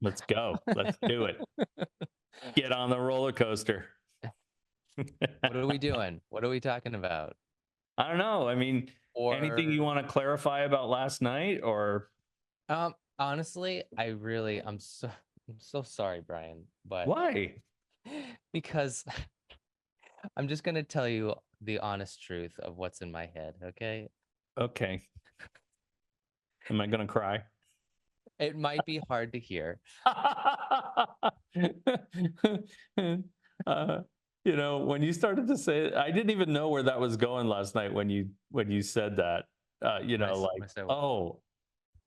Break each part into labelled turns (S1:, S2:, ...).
S1: Let's go. Let's do it. Get on the roller coaster.
S2: What are we doing? What are we talking about?
S1: I don't know. I mean, anything you
S2: Or
S1: want to clarify about last night, or
S2: honestly, I'm so sorry, Brian, but
S1: why?
S2: because I'm just gonna tell you the honest truth of what's in my head, okay?
S1: Okay. Am I going to cry?
S2: It might be hard to hear.
S1: uh, when you started to say it, I didn't even know where that was going last night when you said that.
S2: When I
S1: Like,
S2: say what?
S1: oh,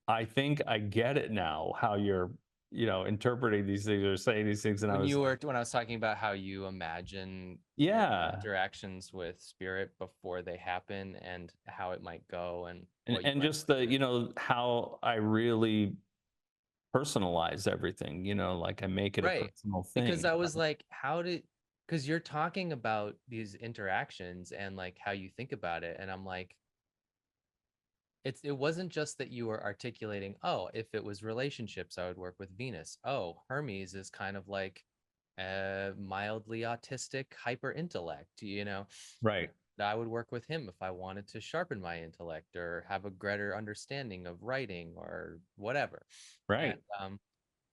S1: I think I get it now. How you're, interpreting these things or saying these things, and I was like,
S2: When I was talking about how you imagine your
S1: yeah,
S2: interactions with spirit before they happen and how it might go and
S1: and
S2: what you
S1: and
S2: might
S1: just
S2: want to
S1: the
S2: do.
S1: how I really personalize everything. Like I make it a
S2: Right.
S1: personal
S2: Because
S1: thing.
S2: I was like, because you're talking about these interactions and like how you think about it. And I'm like, it wasn't just that you were articulating, oh, if it was relationships, I would work with Venus. Oh, Hermes is kind of like mildly autistic hyper intellect,
S1: Right.
S2: I would work with him if I wanted to sharpen my intellect or have a greater understanding of writing or whatever. And
S1: Right.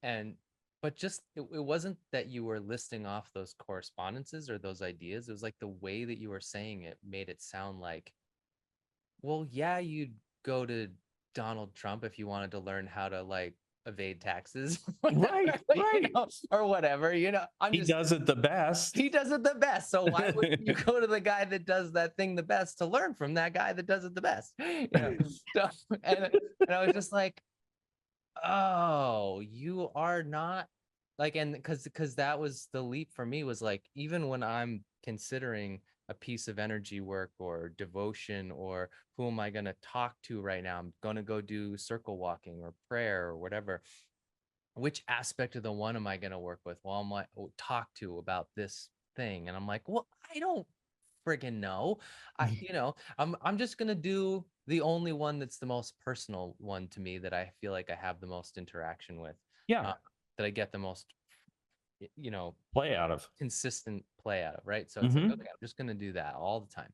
S2: and but just it wasn't that you were listing off those correspondences or those ideas. It was like the way that you were saying it made it sound like, well, yeah, you'd go to Donald Trump if you wanted to learn how to like evade taxes,
S1: Right. Right.
S2: or whatever. I'm
S1: He
S2: just
S1: does it the best.
S2: he does it the best. So why wouldn't you go to the guy that does that thing the best to learn from that guy that does it the best? So, and I was just like, oh, you are not like, and because that was the leap for me, was like, even when I'm considering a piece of energy work or devotion, or who am I going to talk to right now? I'm going to go do circle walking or prayer or whatever. Which aspect of the one am I going to work with? Well, I might talk to about this thing. And I'm like, well, I don't friggin' know. I'm just gonna do the only one that's the most personal one to me, that I feel like I have the most interaction with, uh,
S1: Yeah.
S2: that I get the most, you know,
S1: Play out of.
S2: consistent play out of, right? So it's like,
S1: Hmm.
S2: okay, I'm just gonna do that all the time,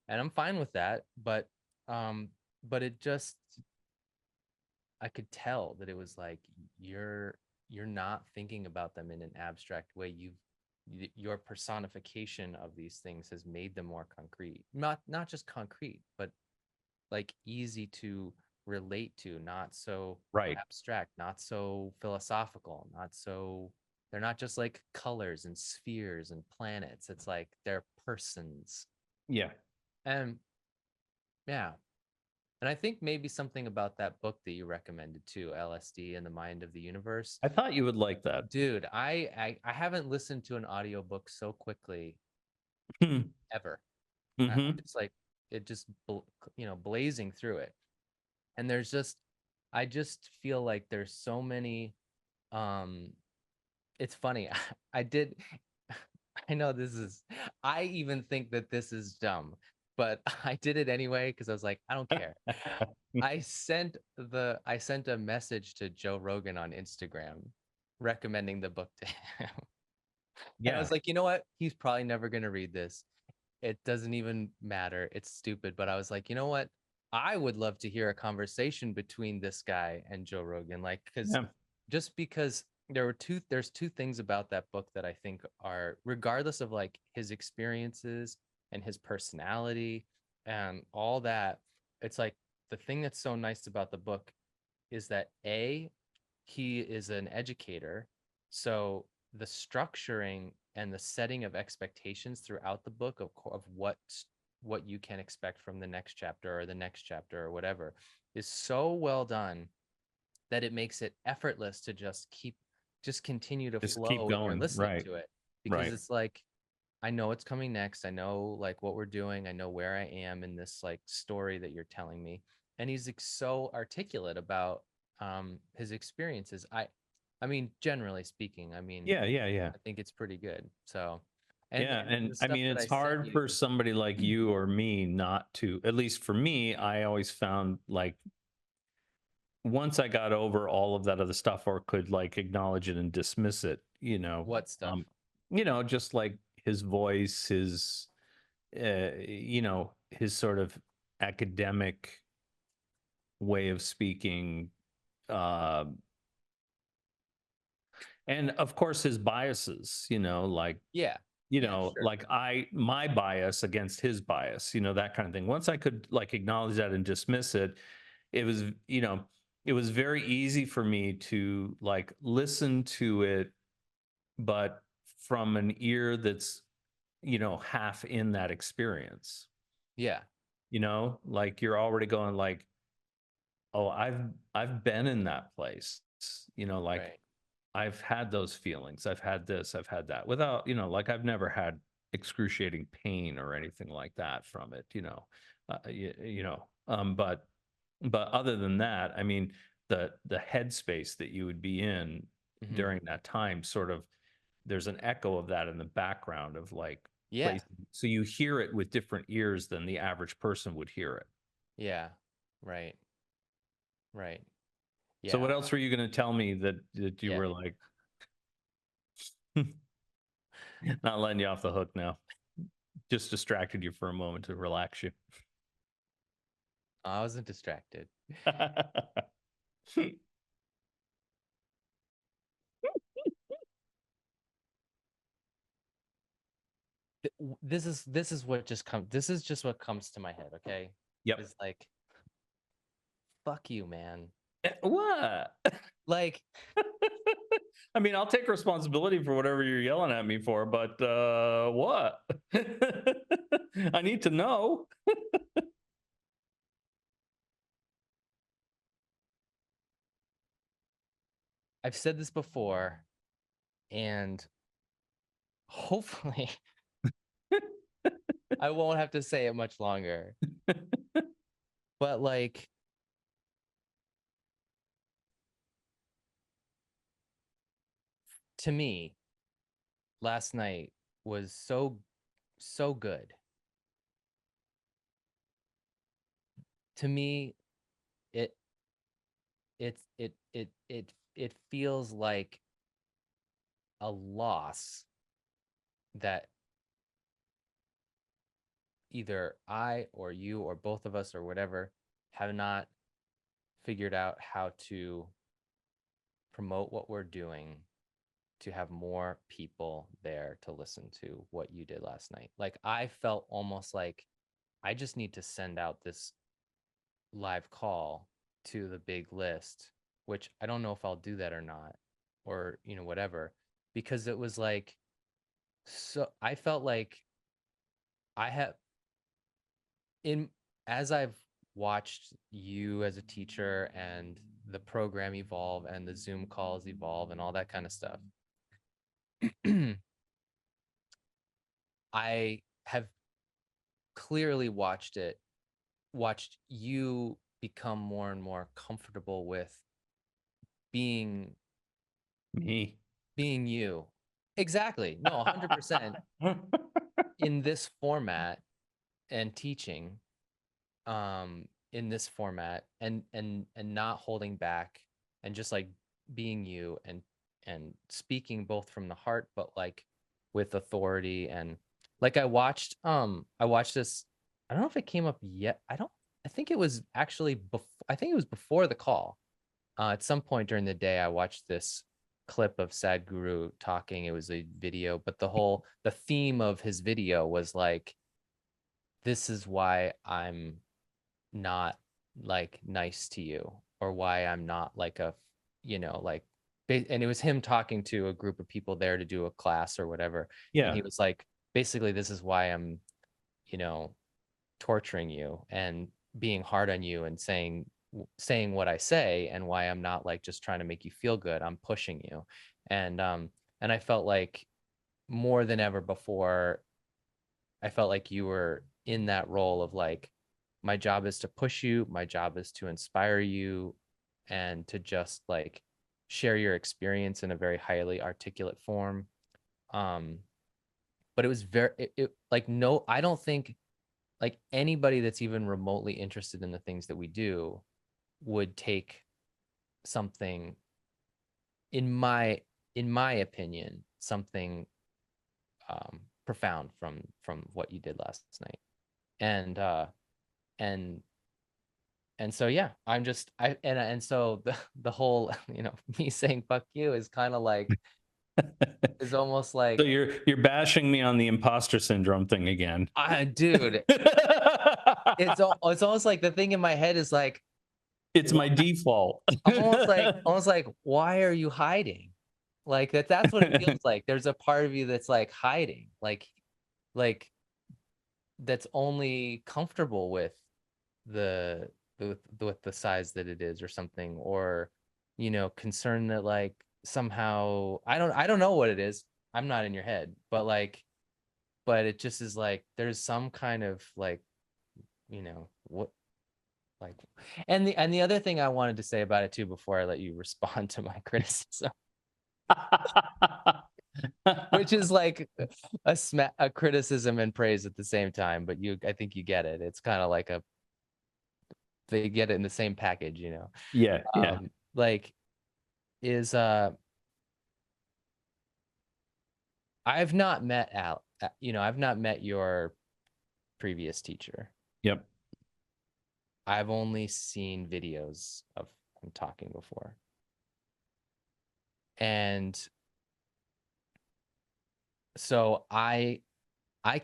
S2: and I'm fine with that. Um, but it just, I could tell that it was like, you're not thinking about them in an abstract way. Your personification of these things has made them more concrete, not just concrete, but like easy to relate to, not so
S1: Right.
S2: abstract, not so philosophical, not so, they're not just like colors and spheres and planets. It's like they're persons.
S1: Yeah.
S2: And yeah, and I think maybe something about that book that you recommended too, LSD and the Mind of the Universe.
S1: I thought you would like that.
S2: Dude, I haven't listened to an audiobook so quickly ever. I'm
S1: Hmm.
S2: just like, it just blazing through it. And there's just, I just feel like there's so many, um it's funny. I did I know this is, I even think that this is dumb, but I did it anyway because I was like, I don't care. I sent a message to Joe Rogan on Instagram recommending the book to him. And I
S1: Yeah.
S2: was like, you know what? He's probably never going to read this. It doesn't even matter. It's stupid. But I was like, you know what? I would love to hear a conversation between this guy and Joe Rogan. Like,
S1: Yeah.
S2: because there's two things about that book that I think are, regardless of like his experiences and his personality and all that, it's like, the thing that's so nice about the book is that he is an educator. So the structuring and the setting of expectations throughout the book of what you can expect from the next chapter or the next chapter or whatever is so well done that it makes it effortless to just continue to
S1: Just keep
S2: flow when you're
S1: going.
S2: listening
S1: Right.
S2: to it, because
S1: Right.
S2: it's like, I know what's coming next. I know like what we're doing. I know where I am in this like story that you're telling me. And he's like so articulate about his experiences. I mean, generally speaking, I mean,
S1: Yeah. Yeah. Yeah.
S2: I think it's pretty good. So,
S1: Yeah.
S2: and
S1: And
S2: the
S1: I
S2: stuff
S1: mean,
S2: that
S1: it's
S2: I sent
S1: hard for
S2: you,
S1: somebody like you or me not to, at least for me, I always found like once I got over all of that other stuff or could like acknowledge it and dismiss it,
S2: What stuff?
S1: just like his voice, his his sort of academic way of speaking, uh, and of course his biases, like
S2: Yeah. Yeah, sure.
S1: like my bias against his bias, that kind of thing. Once I could like acknowledge that and dismiss it, it was, it was very easy for me to like listen to it, but from an ear that's, half in that experience,
S2: Yeah.
S1: like you're already going like, oh, I've been in that place, like
S2: Right.
S1: I've had those feelings. I've had this, I've had that without, like I've never had excruciating pain or anything like that from it, but other than that, I mean, the headspace that you would be in
S2: Hmm.
S1: during that time, sort of, there's an echo of that in the background of like
S2: Yeah.
S1: place. So you hear it with different ears than the average person would hear it.
S2: Yeah. Right. Right.
S1: So
S2: Yeah.
S1: what else were you going to tell me that you
S2: Yeah.
S1: were like not letting you off the hook now? Just distracted you for a moment to relax you.
S2: I wasn't distracted. This is what just comes. This is just what comes to my head. Okay.
S1: Yep.
S2: It's like, fuck you, man.
S1: What?
S2: Like,
S1: I mean, I'll take responsibility for whatever you're yelling at me for, but what? I need to know.
S2: I've said this before, and hopefully I won't have to say it much longer. But like, to me, last night was so good. To me, it it feels like a loss that either I or you or both of us or whatever have not figured out how to promote what we're doing to have more people there to listen to what you did last night. Like, I felt almost like I just need to send out this live call to the big list, which I don't know if I'll do that or not, or, whatever, because it was like, so I felt like I have in as I've watched you as a teacher and the program evolve and the Zoom calls evolve and all that kind of stuff. I have clearly watched you become more and more comfortable with being
S1: Me.
S2: being you. Exactly. No, 100% in this format and teaching in this format and not holding back and just like being you and speaking both from the heart but like with authority. And like, I watched this. I don't know if it came up yet. I think it was actually before. I think it was before the call. At some point during the day, I watched this clip of Sadhguru talking. It was a video, but the theme of his video was like, this is why I'm not like nice to you, or why I'm not like like, and it was him talking to a group of people there to do a class or whatever. And
S1: Yeah.
S2: he was like, basically, this is why I'm, you know, torturing you and being hard on you and saying what I say, and why I'm not like just trying to make you feel good. I'm pushing you. And I felt like more than ever before, I felt like you were in that role of like, my job is to push you, my job is to inspire you, and to just like share your experience in a very highly articulate form. Um, but it was like, no, I don't think like anybody that's even remotely interested in the things that we do would take something in my opinion, something profound from what you did last night. And and and so yeah, I'm just and so the whole me saying fuck you is kind of like is almost
S1: So
S2: like
S1: you're bashing me on the imposter syndrome thing again.
S2: dude, it's almost like the thing in my head is like
S1: It's my default.
S2: I'm almost like why are you hiding? Like that's what it feels like. There's a part of you that's like hiding, like that's only comfortable with the with the size that it is or something, or concerned that like somehow I don't know what it is. I'm not in your head, but but it just is like there's some kind of like what like and the other thing I wanted to say about it too before I let you respond to my criticism, which is like a criticism and praise at the same time, but I think you get it. It's kind of like they get it in the same package,
S1: Yeah, yeah,
S2: like is I've not met I've not met your previous teacher.
S1: yep.
S2: I've only seen videos of him talking before. And so I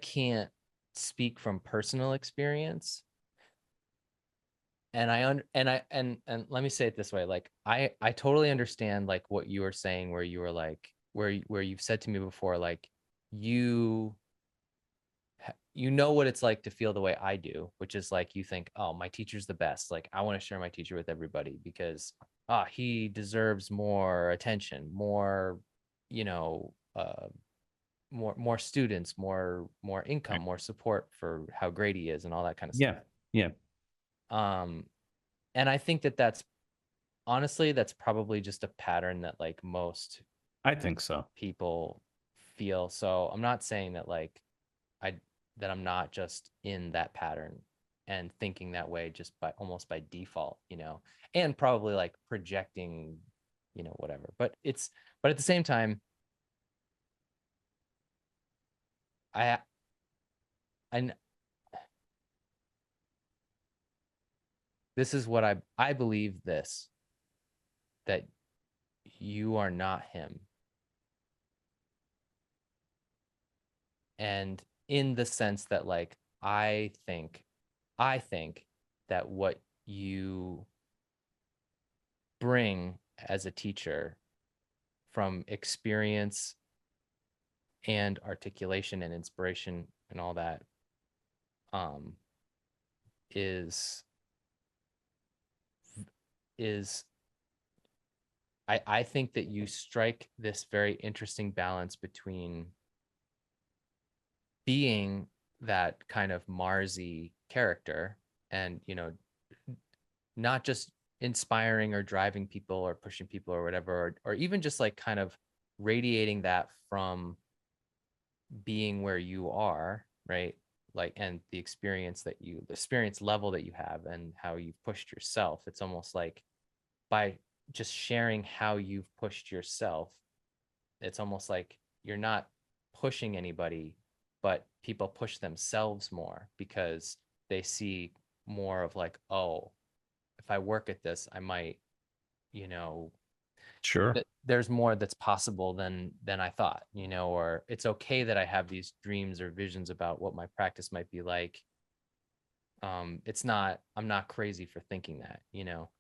S2: can't speak from personal experience. And and let me say it this way, like I totally understand like what you were saying, where you were like where you've said to me before, like you you know what it's like to feel the way I do, which is like you think, oh, my teacher's the best. Like I want to share my teacher with everybody because he deserves more attention, more, you know, more students, more income,
S1: Right.
S2: more support for how great he is and all that kind of stuff.
S1: Yeah, yeah.
S2: Um, and I think that that's honestly that's probably just a pattern that like most
S1: I think so.
S2: people feel. So I'm not saying that like I that I'm not just in that pattern and thinking that way just by almost by default, and probably like projecting, whatever. But at the same time, I I this is what I believe this, that you are not him. And in the sense that like I think that what you bring as a teacher from experience and articulation and inspiration and all that um is is I think that you strike this very interesting balance between being that kind of Marsy character and not just inspiring or driving people or pushing people or whatever, or even just like kind of radiating that from being where you are, right? Like, and the experience level that you have and how you've pushed yourself. It's almost like by just sharing how you've pushed yourself, it's almost like you're not pushing anybody, but people push themselves more because they see more of like, oh, if I work at this, I might, you know,
S1: Sure.
S2: there's more that's possible than I thought, or it's okay that I have these dreams or visions about what my practice might be like. I'm not crazy for thinking that.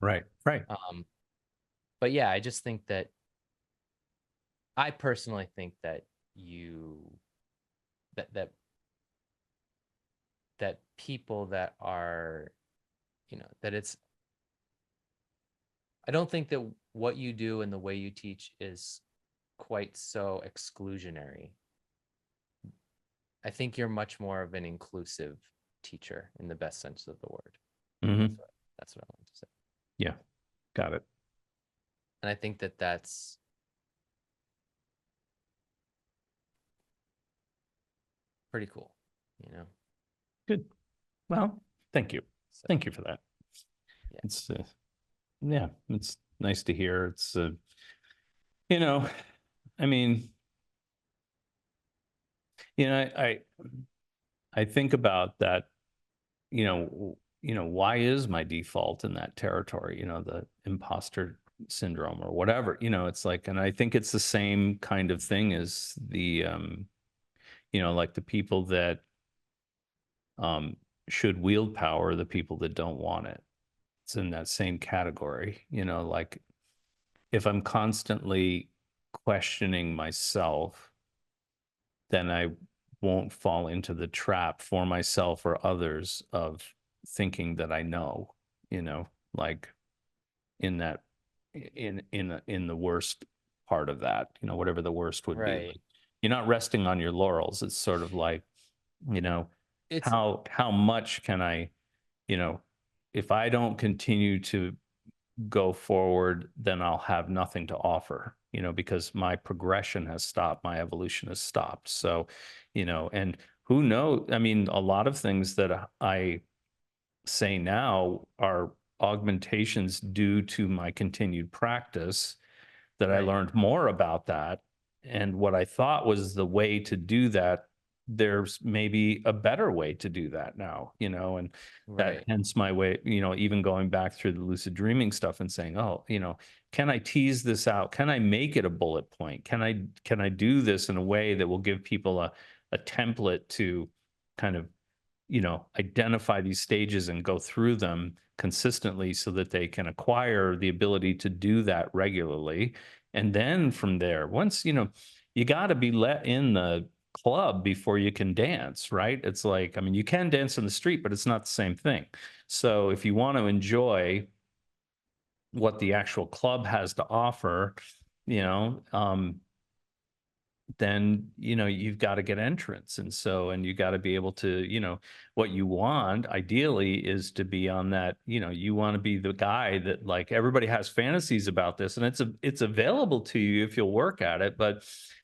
S1: Right, right.
S2: But yeah, I just think that I personally think that you that that that people that are, that it's I don't think that what you do and the way you teach is quite so exclusionary. I think you're much more of an inclusive teacher in the best sense of the word.
S1: Hmm.
S2: That's what I wanted to say.
S1: Yeah, got it.
S2: And I think that that's pretty cool.
S1: Good. Well, thank you.
S2: So
S1: Thank you for that.
S2: yeah.
S1: It's yeah, it's Nice to hear. It's, you know, I mean, you know, I think about that, why is my default in that territory, the imposter syndrome or whatever, it's like, and I think it's the same kind of thing as the, like the people that um, should wield power, the people that don't want it. It's in that same category, like if I'm constantly questioning myself, then I won't fall into the trap for myself or others of thinking that I know, like in that in the worst part of that, whatever the worst would be.
S2: Right.
S1: Like you're not resting on your laurels. It's sort of like, you know,
S2: It's
S1: how much can I, you know, if I don't continue to go forward, then I'll have nothing to offer, because my progression has stopped, my evolution has stopped. So, and who knows? I mean, a lot of things that I say now are augmentations due to my continued practice that I
S2: right.
S1: learned more about that. And what I thought was the way to do that, there's maybe a better way to do that now, and that
S2: Right.
S1: hence my way, even going back through the lucid dreaming stuff and saying, oh, can I tease this out? Can I make it a bullet point? Can I do this in a way that will give people a template to kind of identify these stages and go through them consistently so that they can acquire the ability to do that regularly. And then from there, once, you got to be let in the club before you can dance, right? It's like, I mean, you can dance in the street, but it's not the same thing. So if you want to enjoy what the actual club has to offer, you know, then you've got to get entrance, and so and you got to be able to, what you want ideally is to be on that, you want to be the guy that, like, everybody has fantasies about this, and it's available to you if you'll work at it, but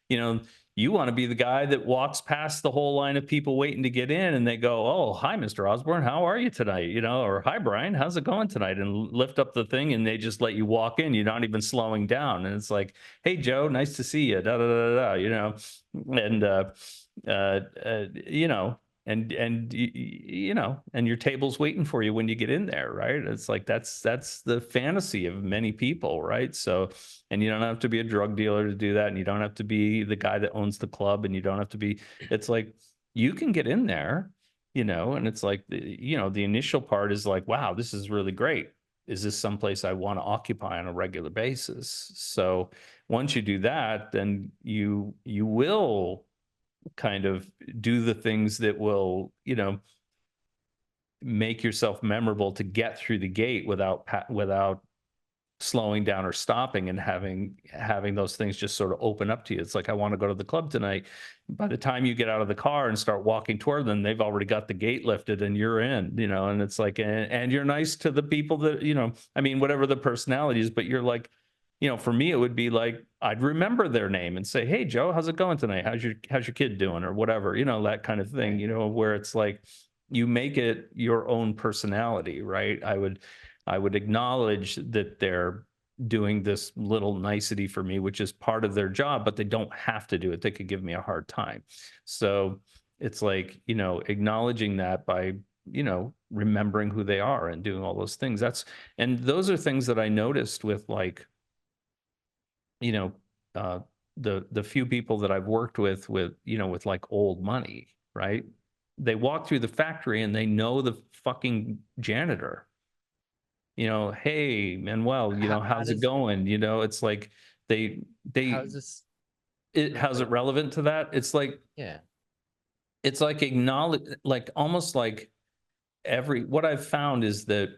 S1: you know you want to be the guy that walks past the whole line of people waiting to get in, and they go, oh, hi, Mr. Osborne, how are you tonight, or hi, Brian, how's it going tonight, and lift up the thing, and they just let you walk in, you're not even slowing down, and it's like, hey, Joe, nice to see you, da da da da, and you know, and your table's waiting for you when you get in there, right? It's like that's the fantasy of many people, right? So, and you don't have to be a drug dealer to do that, and you don't have to be the guy that owns the club, and you don't have to be. It's like you can get in there, and it's like the initial part is like, wow, this is really great. Is this someplace I want to occupy on a regular basis? So once you do that, then you will kind of do the things that will, make yourself memorable to get through the gate without slowing down or stopping, and having those things just sort of open up to you. It's like, I want to go to the club tonight. By the time you get out of the car and start walking toward them, they've already got the gate lifted and you're in, and it's like, and you're nice to the people that, I mean, whatever the personality is, but you're like, for me, it would be like, I'd remember their name and say, hey, Joe, how's it going tonight? How's your kid doing? Or whatever, that kind of thing,
S2: Right.
S1: where it's like, you make it your own personality, right? I would acknowledge that they're doing this little nicety for me, which is part of their job, but they don't have to do it. They could give me a hard time. So it's like, acknowledging that by, remembering who they are and doing all those things. And those are things that I noticed with, like, you know, uh, the few people that I've worked with like old money, right? They walk through the factory and they know the fucking janitor, hey, Manuel,
S2: How
S1: how's it
S2: does
S1: going? It's like they
S2: how
S1: they
S2: does this
S1: how's it
S2: like
S1: relevant to that?
S2: yeah.
S1: It's like acknowledge, like, almost like what I've found is that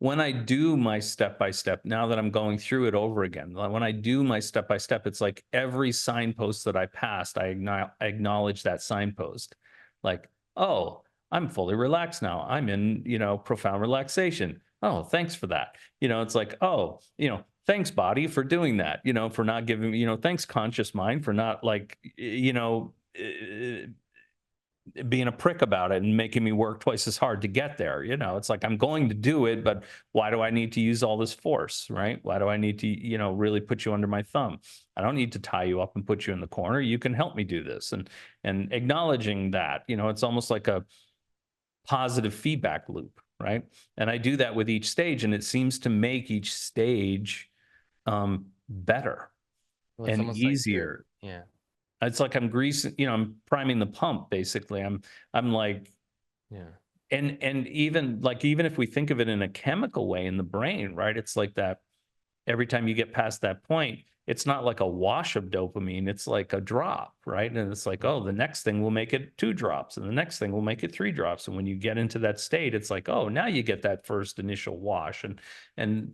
S1: when I do my step by step, now that I'm going through it over again, when I do my step by step, it's like every signpost that I passed, I acknowledge that signpost. Like, oh, I'm fully relaxed now. I'm in, profound relaxation. Oh, thanks for that. It's like, oh, thanks, body, for doing that, for not giving me, thanks, conscious mind, for not, like, being a prick about it and making me work twice as hard to get there. It's like I'm going to do it, but why do I need to use all this force, right? Why do I need to, really put you under my thumb? I don't need to tie you up and put you in the corner. You can help me do this. And acknowledging that, it's almost like a positive feedback loop, right? And I do that with each stage, and it seems to make each stage better
S2: Well, it's
S1: and
S2: almost like
S1: easier.
S2: yeah,
S1: It's like I'm greasing, I'm priming the pump basically. I'm like,
S2: yeah,
S1: and even if we think of it in a chemical way in the brain, right? It's like that every time you get past that point, it's not like a wash of dopamine, it's like a drop, right? And it's like,
S2: mhm,
S1: oh, the next thing will make it 2 drops, and the next thing will make it 3 drops. And when you get into that state, it's like, oh, now you get that first initial wash. And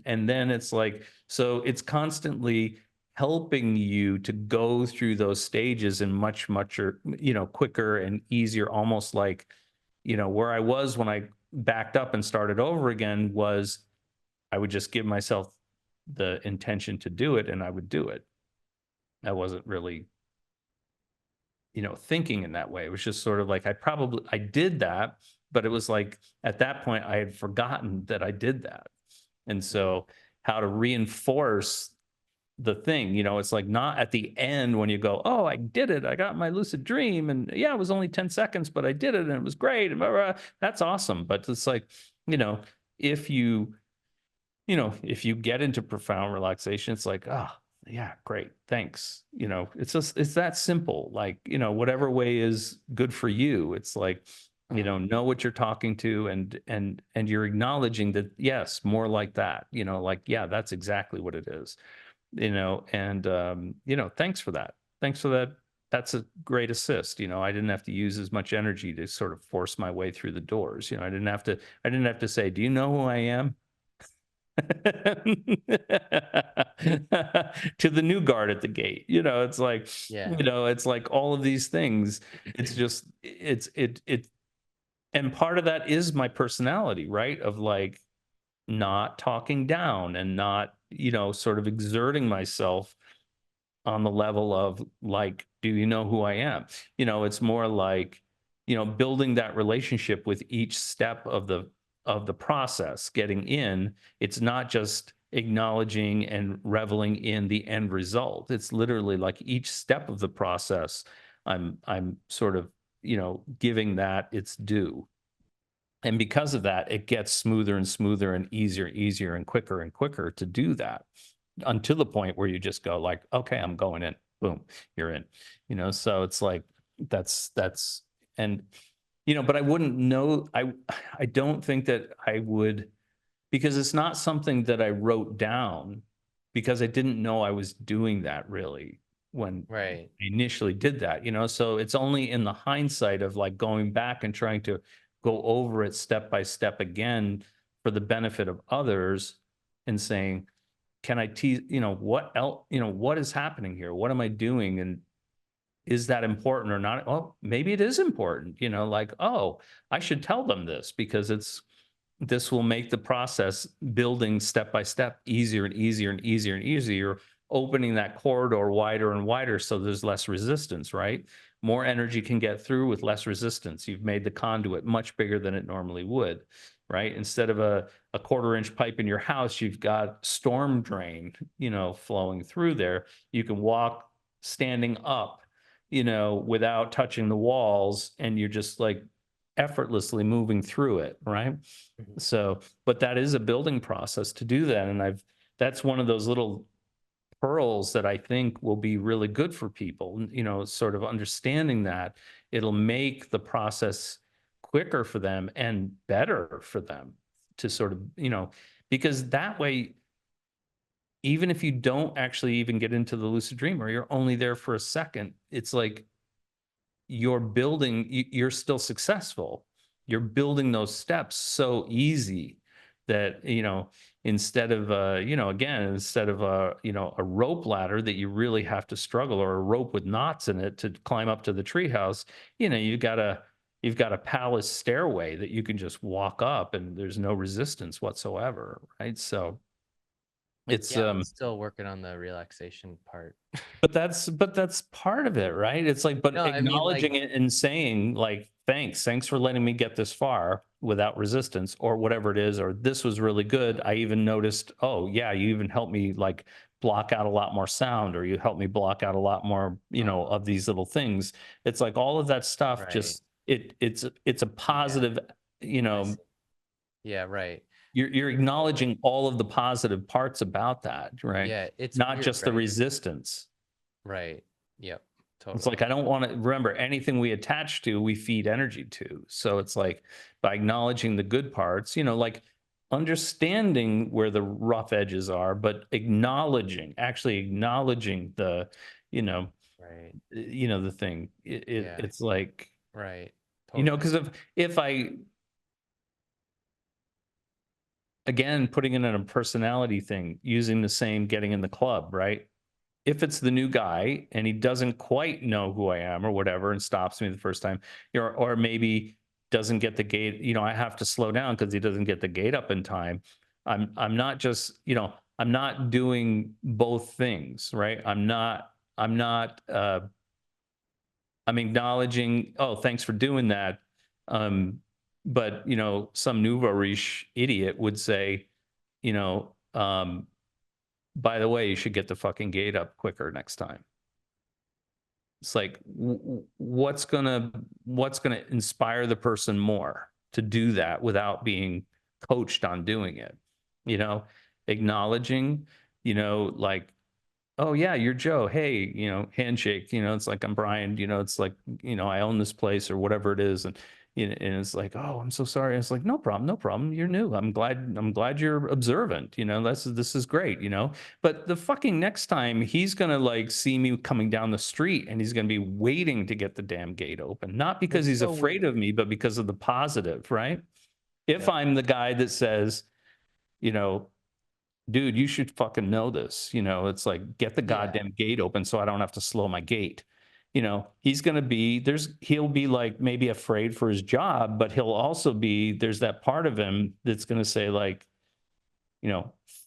S1: then it's like, so it's constantly helping you to go through those stages in quicker and easier, almost like, where I was when I backed up and started over again was I would just give myself the intention to do it and I would do it. I wasn't really, thinking in that way. It was just sort of like I did that, but it was like at that point I had forgotten that I did that. And
S2: mhm,
S1: so how to reinforce the thing, it's like not at the end when you go, "Oh, I did it. I got my lucid dream and yeah, it was only 10 seconds, but I did it and it was great." And blah, blah, blah. That's awesome. But it's like, you know, if you if you get into profound relaxation, it's like, oh, yeah, great, thanks. It's that simple. Like, whatever way is good for you. It's like,
S2: uh-huh,
S1: know what you're talking to, and you're acknowledging that, yes, more like that. Like, yeah, that's exactly what it is. And thanks for that. Thanks for that. That's a great assist. I didn't have to use as much energy to sort of force my way through the doors. I didn't have to say, do you know who I am? To the new guard at the gate.
S2: yeah,
S1: It's like all of these things. It's just and part of that is my personality, right? Of like not talking down and not, sort of exerting myself on the level of like, do you know who I am? It's more like, building that relationship with each step of the process, getting in. It's not just acknowledging and reveling in the end result. It's literally like each step of the process, I'm sort of, giving that its due. And because of that, it gets smoother and smoother and easier and quicker to do that until the point where you just go like, okay, I'm going in. Boom, you're in. So it's like that's and but I wouldn't know. I don't think that I would, because it's not something that I wrote down because I didn't know I was doing that really when
S2: right.
S1: I initially did that, so it's only in the hindsight of like going back and trying to go over it step by step again for the benefit of others and saying, can I tease, what else, what is happening here? What am I doing? And is that important or not? Well, maybe it is important, like, oh, I should tell them this because this will make the process building step by step easier and easier and easier and easier, opening that corridor wider and wider so there's less resistance, right? More energy can get through with less resistance. You've made the conduit much bigger than it normally would, right? Instead of a quarter-inch pipe in your house, you've got storm drain, flowing through there. You can walk standing up, without touching the walls, and you're just like effortlessly moving through it, right?
S2: Mhm.
S1: So, but that is a building process to do that. And that's one of those little pearls that I think will be really good for people, sort of understanding that it'll make the process quicker for them and better for them to sort of, because that way, even if you don't actually even get into the lucid dream or you're only there for a second, it's like you're still successful. You're building those steps so easy that, instead of again, instead of a rope ladder that you really have to struggle, or a rope with knots in it to climb up to the treehouse, you've got a palace stairway that you can just walk up and there's no resistance whatsoever, right? So it's
S2: Yeah, I'm still working on the relaxation part.
S1: but that's part of it, right? It's like, but
S2: No, I mean, like,
S1: acknowledging it and saying like, thanks for letting me get this far without resistance or whatever it is, or this was really good. I even noticed, oh yeah, you even helped me like block out a lot more sound, or you helped me block out a lot more,
S2: uh,
S1: of these little things. It's like all of that stuff
S2: right.
S1: just it's a
S2: Yeah,
S1: positive, you
S2: I
S1: know,
S2: see. Yeah, right.
S1: you're
S2: Totally.
S1: acknowledging all of the positive parts about that, right?
S2: Yeah, it's
S1: Not
S2: weird,
S1: just the
S2: right?
S1: resistance.
S2: Right. Yep.
S1: It's like
S2: Totally.
S1: I don't want to remember anything we attach to, we feed energy to. So it's like by acknowledging the good parts, like understanding where the rough edges are, but actually acknowledging you know,
S2: Right.
S1: the thing.
S2: Yeah.
S1: It's like,
S2: Right. Totally.
S1: because if I again putting it in a personality thing, using the same getting in the club, right? If it's the new guy and he doesn't quite know who I am or whatever and stops me the first time, or maybe doesn't get the gate, I have to slow down because he doesn't get the gate up in time. I'm not just, I'm not doing both things, right? I'm not I'm acknowledging, oh, thanks for doing that. But some nouveau riche idiot would say, you know, um, by the way, you should get the fucking gate up quicker next time. It's like what's gonna inspire the person more to do that without being coached on doing it, you know acknowledging, like, oh yeah, you're Joe. Hey, handshake. It's like I'm Brian. It's like, I own this place or whatever it is, and it's like, oh, I'm so sorry. It's like, no problem, no problem. You're new. I'm glad you're observant. This is great. But the fucking next time he's gonna like see me coming down the street and he's gonna be waiting to get the damn gate open, not because
S2: It's
S1: he's
S2: so
S1: afraid
S2: weird.
S1: of me, but because of the positive, right? If
S2: Yep.
S1: I'm the guy that says, you know, dude, you should fucking know this. It's like, get the
S2: Yeah.
S1: goddamn gate open so I don't have to slow my gait. He'll be like maybe afraid for his job, but he'll also there's that part of him that's going to say, like,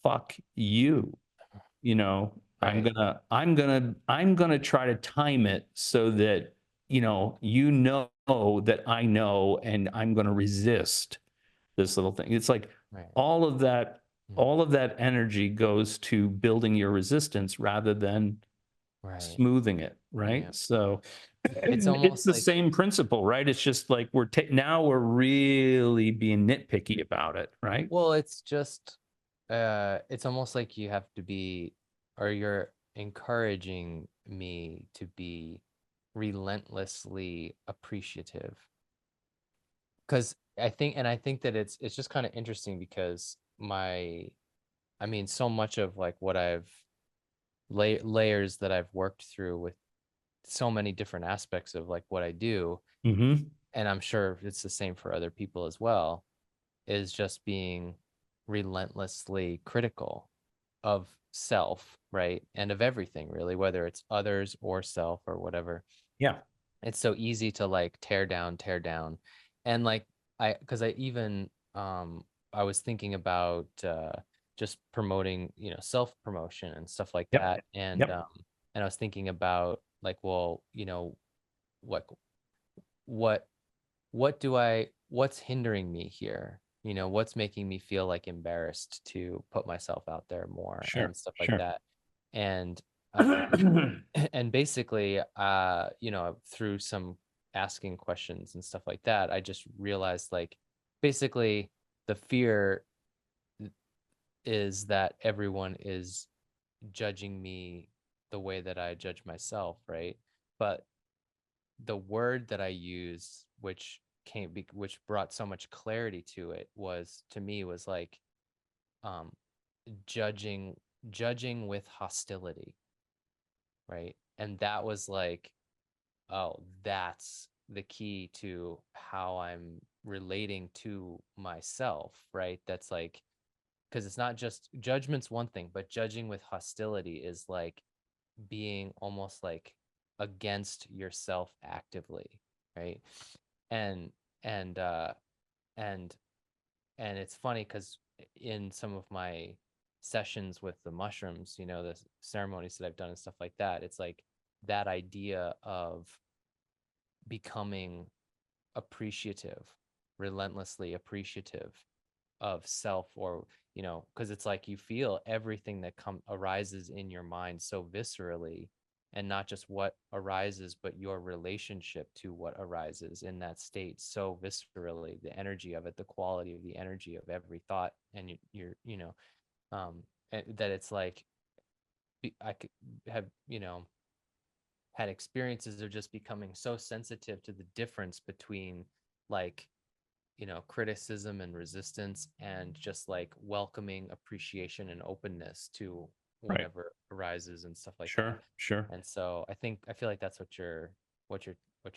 S1: fuck you.
S2: Right.
S1: I'm gonna try to time it so that, that I know, and I'm gonna resist this little thing. It's like
S2: Right.
S1: all of that
S2: Mm.
S1: all of that energy goes to building your resistance rather than
S2: Right.
S1: smoothing it,
S2: Yeah.
S1: right? So
S2: It's
S1: it's
S2: almost
S1: the
S2: like,
S1: same principle, right? It's just like now we're really being nitpicky about it, right?
S2: well, it's just it's almost like you have to be, or you're encouraging me to be relentlessly appreciative. Because I think that it's just kind of interesting because I mean, so much of like what layers that I've worked through with so many different aspects of like what I do,
S1: Hmm.
S2: and I'm sure it's the same for other people as well, is just being relentlessly critical of self, right? And of everything, really, whether it's others or self or whatever.
S1: Yeah.
S2: It's so easy to like tear down. And like because I even I was thinking about just promoting, self promotion and stuff like
S1: Yep.
S2: that.
S1: Yep.
S2: And I was thinking about like, well, what what what's hindering me here? What's making me feel like embarrassed to put myself out there more
S1: Sure.
S2: and stuff like
S1: Sure.
S2: that. And and basically, through some asking questions and stuff like that, I just realized like basically the fear is that everyone is judging me the way that I judge myself, right? But the word that I used, which brought so much clarity to it, was to me was like um judging judging with hostility, right? And that was like, oh, that's the key to how I'm relating to myself, right? That's like, because it's not just judgment's one thing, but judging with hostility is like being almost like against yourself actively, right? And and uh and and it's funny because in some of my sessions with the mushrooms, the ceremonies that I've done and stuff like that, it's like that idea of becoming appreciative, relentlessly appreciative of self, or because it's like you feel everything that come arises in your mind so viscerally, and not just what arises but your relationship to what arises in that state so viscerally, the energy of it, the quality of the energy of every thought, and um that it's like I could have had experiences of just becoming so sensitive to the difference between like criticism and resistance, and just like welcoming appreciation and openness to
S1: Right.
S2: whatever arises and stuff like that.
S1: Sure. Sure.
S2: And so I feel like that's what you're what you're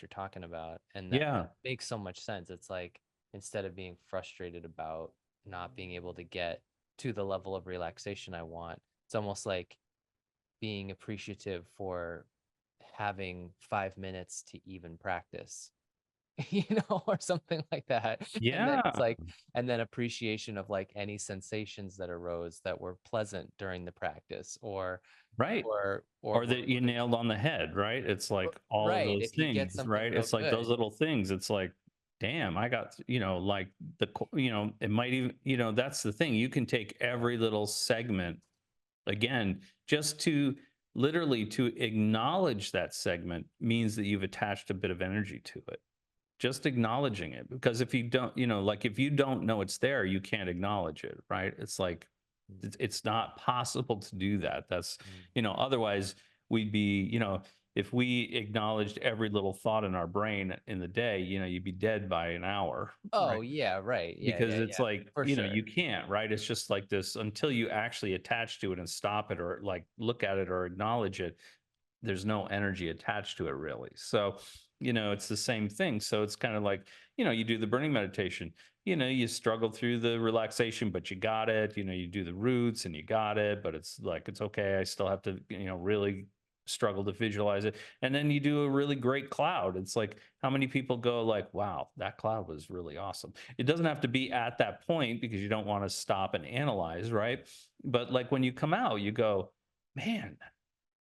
S2: talking about, and that
S1: Yeah.
S2: makes so much sense. It's like, instead of being frustrated about not being able to get to the level of relaxation I want, it's almost like being appreciative for having 5 minutes to even practice, or something like that. And then it's
S1: Yeah.
S2: like, and then appreciation of like any sensations that arose that were pleasant during the practice,
S1: Right.
S2: or
S1: Or
S2: were
S1: that you nailed on the head, right? It's like all of
S2: right.
S1: those
S2: If you get
S1: things,
S2: something
S1: right?
S2: real
S1: It's like those
S2: good.
S1: little things. It's like, damn, I got, like it might even, that's the thing. You can take every little segment again, just to literally to acknowledge that segment means that you've attached a bit of energy to it. Just acknowledging it, because if you don't, like if you don't know it's there, you can't acknowledge it, right? It's like it's not possible to do that. That's,
S2: Mm.
S1: otherwise we'd be, if we acknowledged every little thought in our brain in the day, you'd be dead by an hour,
S2: Oh
S1: right?
S2: yeah, right. Yeah,
S1: Because
S2: yeah,
S1: it's
S2: yeah.
S1: like,
S2: For sure.
S1: you can't, right? It's just like this until you actually attach to it and stop it, or like look at it or acknowledge it, there's no energy attached to it really. So, it's the same thing. So it's kind of like, you do the burning meditation, you struggle through the relaxation, but you got it. You do the roots and you got it, but it's like, it's okay. I still have to, really struggle to visualize it. And then you do a really great cloud. It's like, how many people go like, wow, that cloud was really awesome. It doesn't have to be at that point because you don't want to stop and analyze, right? But like when you come out, you go, man,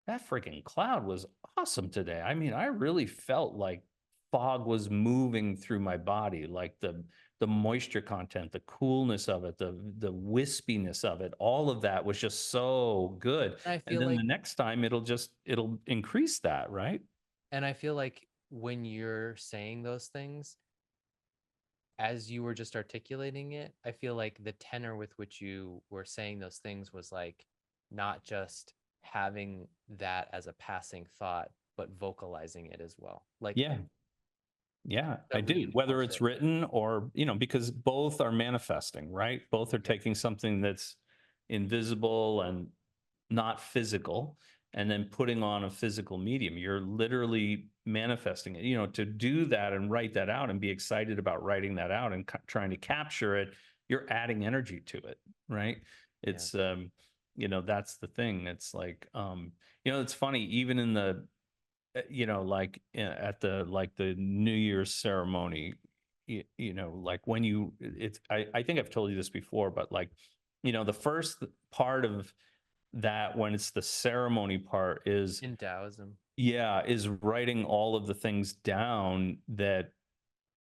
S1: that freaking cloud was awesome today. I mean, I really felt like fog was moving through my body, like the moisture content, the coolness of it, the wispiness of it, all of that was just so good.
S2: And I
S1: And
S2: feel
S1: then the
S2: like
S1: next time it'll increase that, right?
S2: and I feel like when you're saying those things, as you were just articulating it, I feel like the tenor with which you were saying those things was like not just having that as a passing thought, but vocalizing it as well. Like
S1: Yeah. Yeah, I do. Whether
S2: reinforce
S1: it's
S2: it.
S1: written or, because both are manifesting, right? Both are
S2: Yeah.
S1: taking something that's invisible and not physical and then putting on a physical medium. You're literally manifesting it. To do that and write that out and be excited about writing that out and trying to capture it, you're adding energy to it, right?
S2: Yeah.
S1: It's that's the thing. It's like it's funny even in the like at the New Year's ceremony, like when I think I've told you this before, but like, the first part of that when it's the ceremony part is,
S2: In Taoism.
S1: yeah, is writing all of the things down that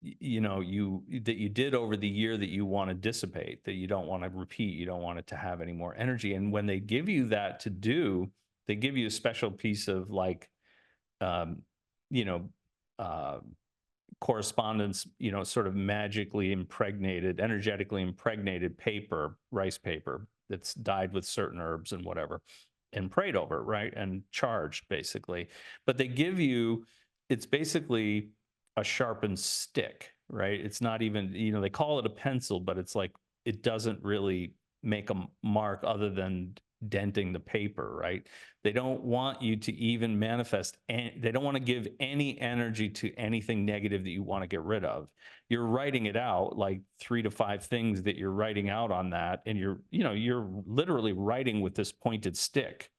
S1: you did over the year that you want to dissipate, that you don't want to repeat, you don't want it to have any more energy. And when they give you that to do, they give you a special piece of like um, you know, uh, correspondence, sort of magically impregnated, energetically impregnated paper, rice paper that's dyed with certain herbs and whatever, and prayed over, right? And charged basically. But they give you, it's basically a sharpened stick, right? It's not even, they call it a pencil, but it's like, it doesn't really make a mark other than denting the paper, right? They don't want you to even manifest, and they don't want to give any energy to anything negative that you want to get rid of. You're writing it out like 3 to 5 things that you're writing out on that. And you're literally writing with this pointed stick,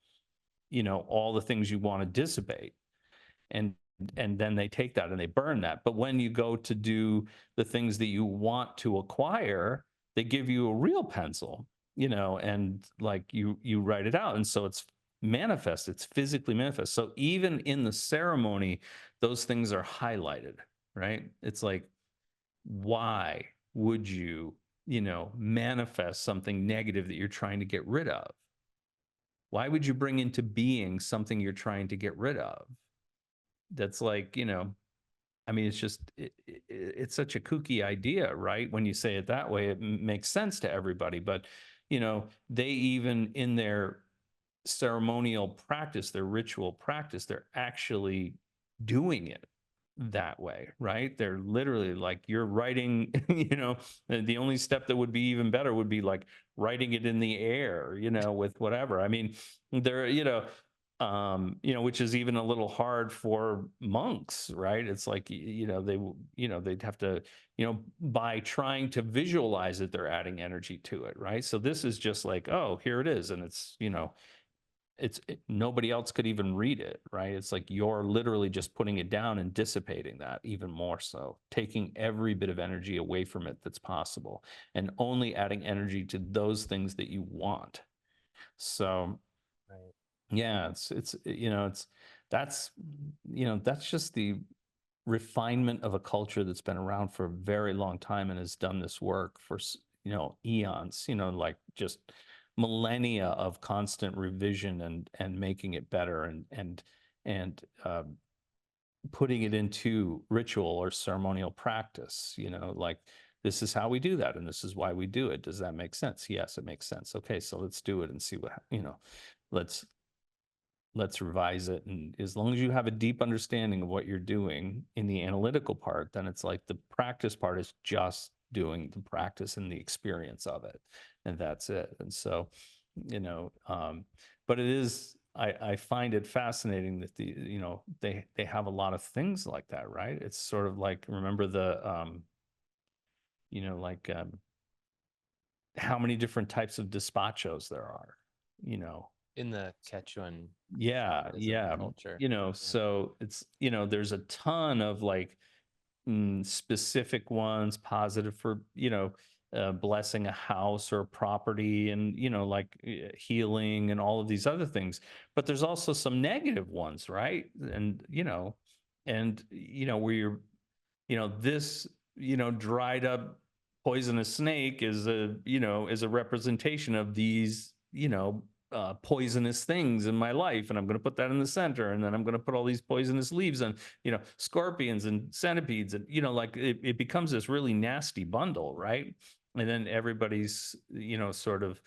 S1: all the things you want to dissipate. And then they take that and they burn that. But when you go to do the things that you want to acquire, they give you a real pencil, and like you write it out. And so it's manifest, it's physically manifest. So even in the ceremony, those things are highlighted, right? It's like why would you, manifest something negative that you're trying to get rid of? Why would you bring into being something you're trying to get rid of? That's like, I mean, it's just, it's such a kooky idea, right? When you say it that way, it makes sense to everybody. But, they even in their ceremonial practice, their ritual practice, they're actually doing it that way, right? They're literally like you're writing, the only step that would be even better would be like writing it in the air, with whatever. I mean, they're, which is even a little hard for monks, right? It's like, they'd have to, by trying to visualize it, they're adding energy to it, right? So this is just like, oh, here it is. And it's, nobody else could even read it, right? It's like you're literally just putting it down and dissipating that even more so, taking every bit of energy away from it that's possible and only adding energy to those things that you want. So
S2: Right.
S1: yeah, that's that's just the refinement of a culture that's been around for a very long time and has done this work for eons, like just millennia of constant revision and making it better and putting it into ritual or ceremonial practice, like this is how we do that and this is why we do it. Does that make sense? Yes, it makes sense. Okay, so let's do it and see what, let's let's revise it. And as long as you have a deep understanding of what you're doing in the analytical part, then it's like the practice part is just doing the practice and the experience of it. And that's it. And so, but it is, I find it fascinating that they have a lot of things like that, right? It's sort of like, remember like how many different types of dispachos there are, you know,
S2: In the Quechuan
S1: yeah,
S2: shamanism
S1: yeah.
S2: culture. Yeah.
S1: So it's, there's a ton of like specific ones, positive for, blessing a house or a property and, like healing and all of these other things. But there's also some negative ones, right? Where you're, this, dried up poisonous snake is a representation of these, poisonous things in my life. And I'm going to put that in the center. And then I'm going to put all these poisonous leaves and, scorpions and centipedes. And, like it becomes this really nasty bundle, right? And then everybody's, sort of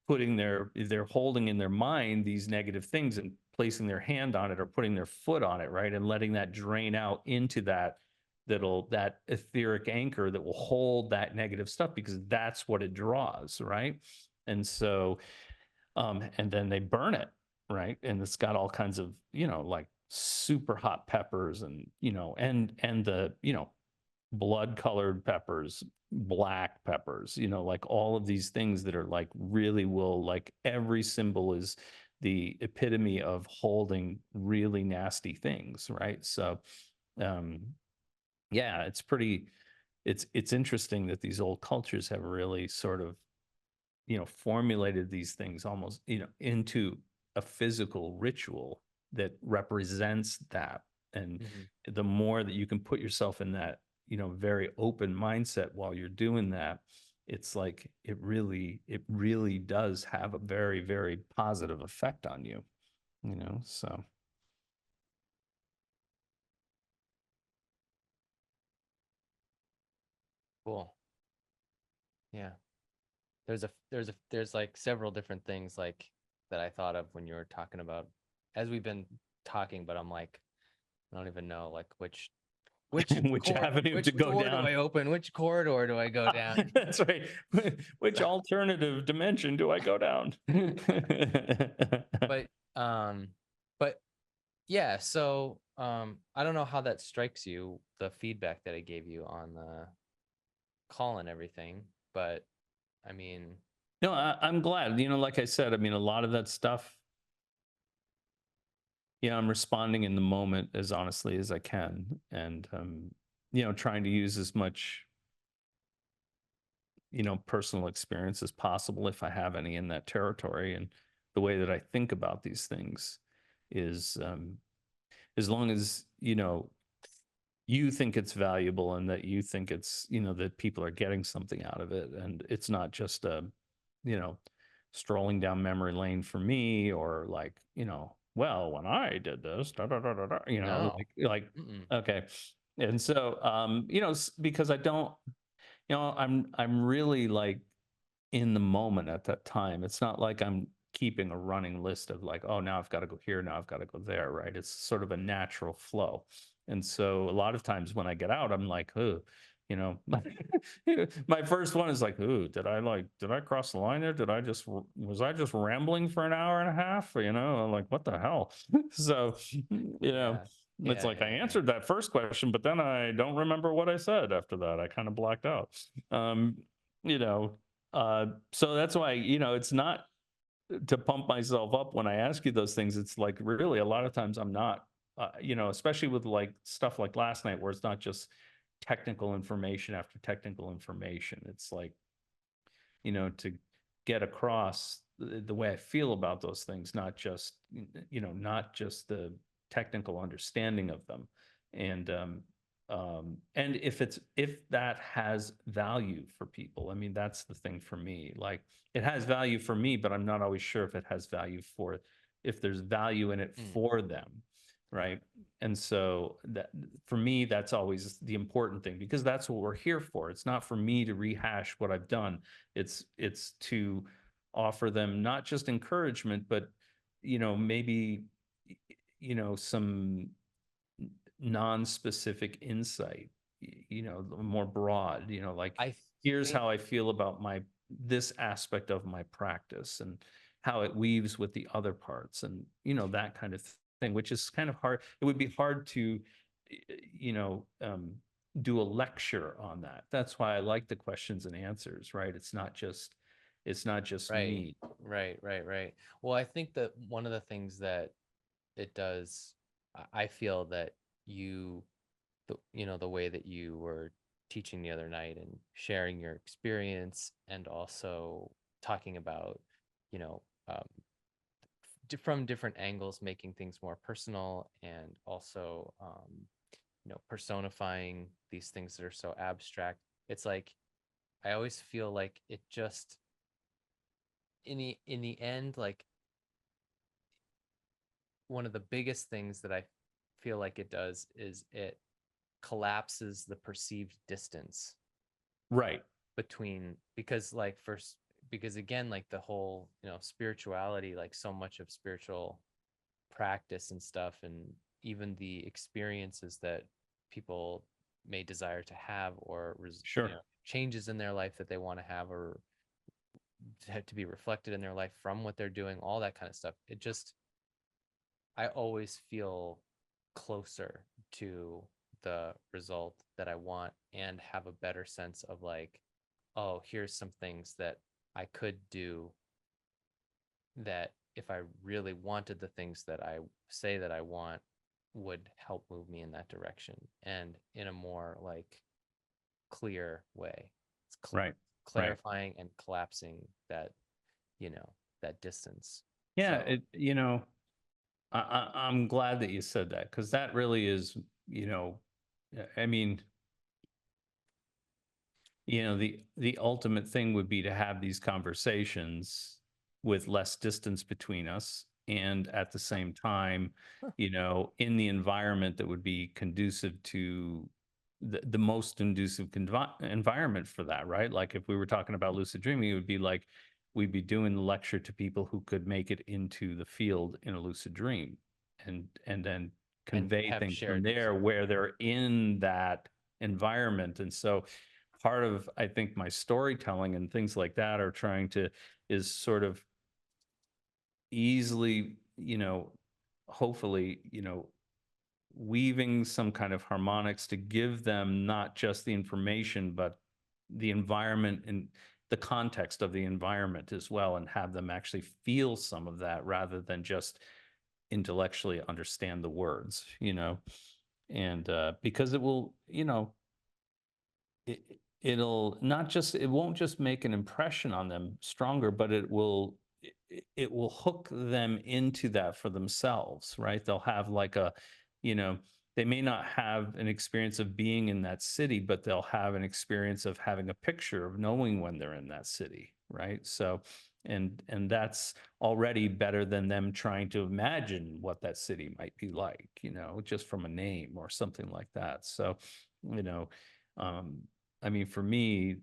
S1: they're holding in their mind these negative things and placing their hand on it or putting their foot on it, right? And letting that drain out into that etheric anchor that will hold that negative stuff because that's what it draws, right? And so and then they burn it, right? And it's got all kinds of, like super hot peppers and, and the, blood colored peppers, black peppers, like all of these things that are like really will, like every symbol is the epitome of holding really nasty things, right? So um yeah, it's interesting that these old cultures have really sort of, formulated these things almost, into a physical ritual that represents that. And
S2: Mhm.
S1: the more that you can put yourself in that, very open mindset while you're doing that, it's like it really does have a very, very positive effect on you, so.
S2: Cool. Yeah. There's like several different things like that I thought of when you were talking about as we've been talking, but I'm like, I don't even know like
S1: Which avenue to
S2: which
S1: go
S2: door do
S1: down?
S2: I open? Which corridor do I go down?
S1: That's right. Which alternative dimension do I go down?
S2: But um but yeah, so I don't know how that strikes you, the feedback that I gave you on the call and everything, but I mean,
S1: No, I'm glad. Like I said, I mean, a lot of that stuff, I'm responding in the moment as honestly as I can, and trying to use as much, personal experience as possible if I have any in that territory. And the way that I think about these things is, as long as you think it's valuable and that you think it's, that people are getting something out of it. And it's not just you know, strolling down memory lane for me, or like, well, when I did this, da, da, da, da, da,
S2: No. Mm-mm.
S1: okay. And so, because I don't, I'm really like in the moment at that time. It's not like I'm keeping a running list of like, oh, now I've got to go here, now I've got to go there, right? It's sort of a natural flow. And so a lot of times when I get out, I'm like, oh, my, my first one is like, ooh, did I cross the line there? Was I just rambling for an hour and a half? I'm like, what the hell? So,
S2: Yeah.
S1: it's
S2: Yeah.
S1: like I
S2: Yeah. Yeah.
S1: answered that first question, but then I don't remember what I said after that. I kind of blacked out. Um, you know, so that's why, it's not to pump myself up when I ask you those things. It's like really a lot of times I'm not, especially with like stuff like last night where it's not just technical information after technical information. It's like, to get across the way I feel about those things, not just, not just the technical understanding of them. And, and if that has value for people, I mean, that's the thing for me. Like it has value for me, but I'm not always sure if it has value if there's value in it
S2: Mm.
S1: for them. Right. And so that for me, that's always the important thing because that's what we're here for. It's not for me to rehash what I've done. It's to offer them not just encouragement, but maybe some non-specific insight, more broad, like
S2: I
S1: here's
S2: think
S1: how I feel about my this aspect of my practice and how it weaves with the other parts and that kind of thing, which is kind of hard. It would be hard to you know um do a lecture on that. That's why I like the questions and answers, right? It's not just
S2: right.
S1: me.
S2: Right. Right. Right. Well, I think that one of the things that it does, I feel that you the way that you were teaching the other night and sharing your experience and also talking about you know um, from different angles, making things more personal, and also personifying these things that are so abstract. It's like I always feel like it just in the end, like one of the biggest things that I feel like it does is it collapses the perceived distance
S1: Right.
S2: between, because like first, because again, like the whole spirituality, like so much of spiritual practice and stuff, and even the experiences that people may desire to have, or
S1: Sure.
S2: changes in their life that they want to have, or to be reflected in their life from what they're doing, all that kind of stuff. It just, I always feel closer to the result that I want and have a better sense of like, oh, here's some things that I could do that if I really wanted the things that I say that I want would help move me in that direction and in a more like clear way. It's
S1: Right. Right.
S2: clarifying and collapsing that, you know, that distance.
S1: Yeah,
S2: So
S1: I'm glad that you said that because that really is, I mean, the ultimate thing would be to have these conversations with less distance between us, and at the same time, in the environment that would be conducive to the most conducive environment for that, right? Like if we were talking about lucid dreaming, it would be like we'd be doing the lecture to people who could make it into the field in a lucid dream, and then
S2: and
S1: convey
S2: have
S1: things from
S2: shared those.
S1: there where they're in that environment. And so part of, I think, my storytelling and things like that are trying to is sort of easily, hopefully, weaving some kind of harmonics to give them not just the information but the environment and the context of the environment as well, and have them actually feel some of that rather than just intellectually understand the words, and because it'll not just, it won't just make an impression on them stronger, but it will hook them into that for themselves, right? They'll have like a, you know they may not have an experience of being in that city, but they'll have an experience of having a picture of knowing when they're in that city, right? So, and that's already better than them trying to imagine what that city might be like, just from a name or something like that. So, you know, um, I mean, for me,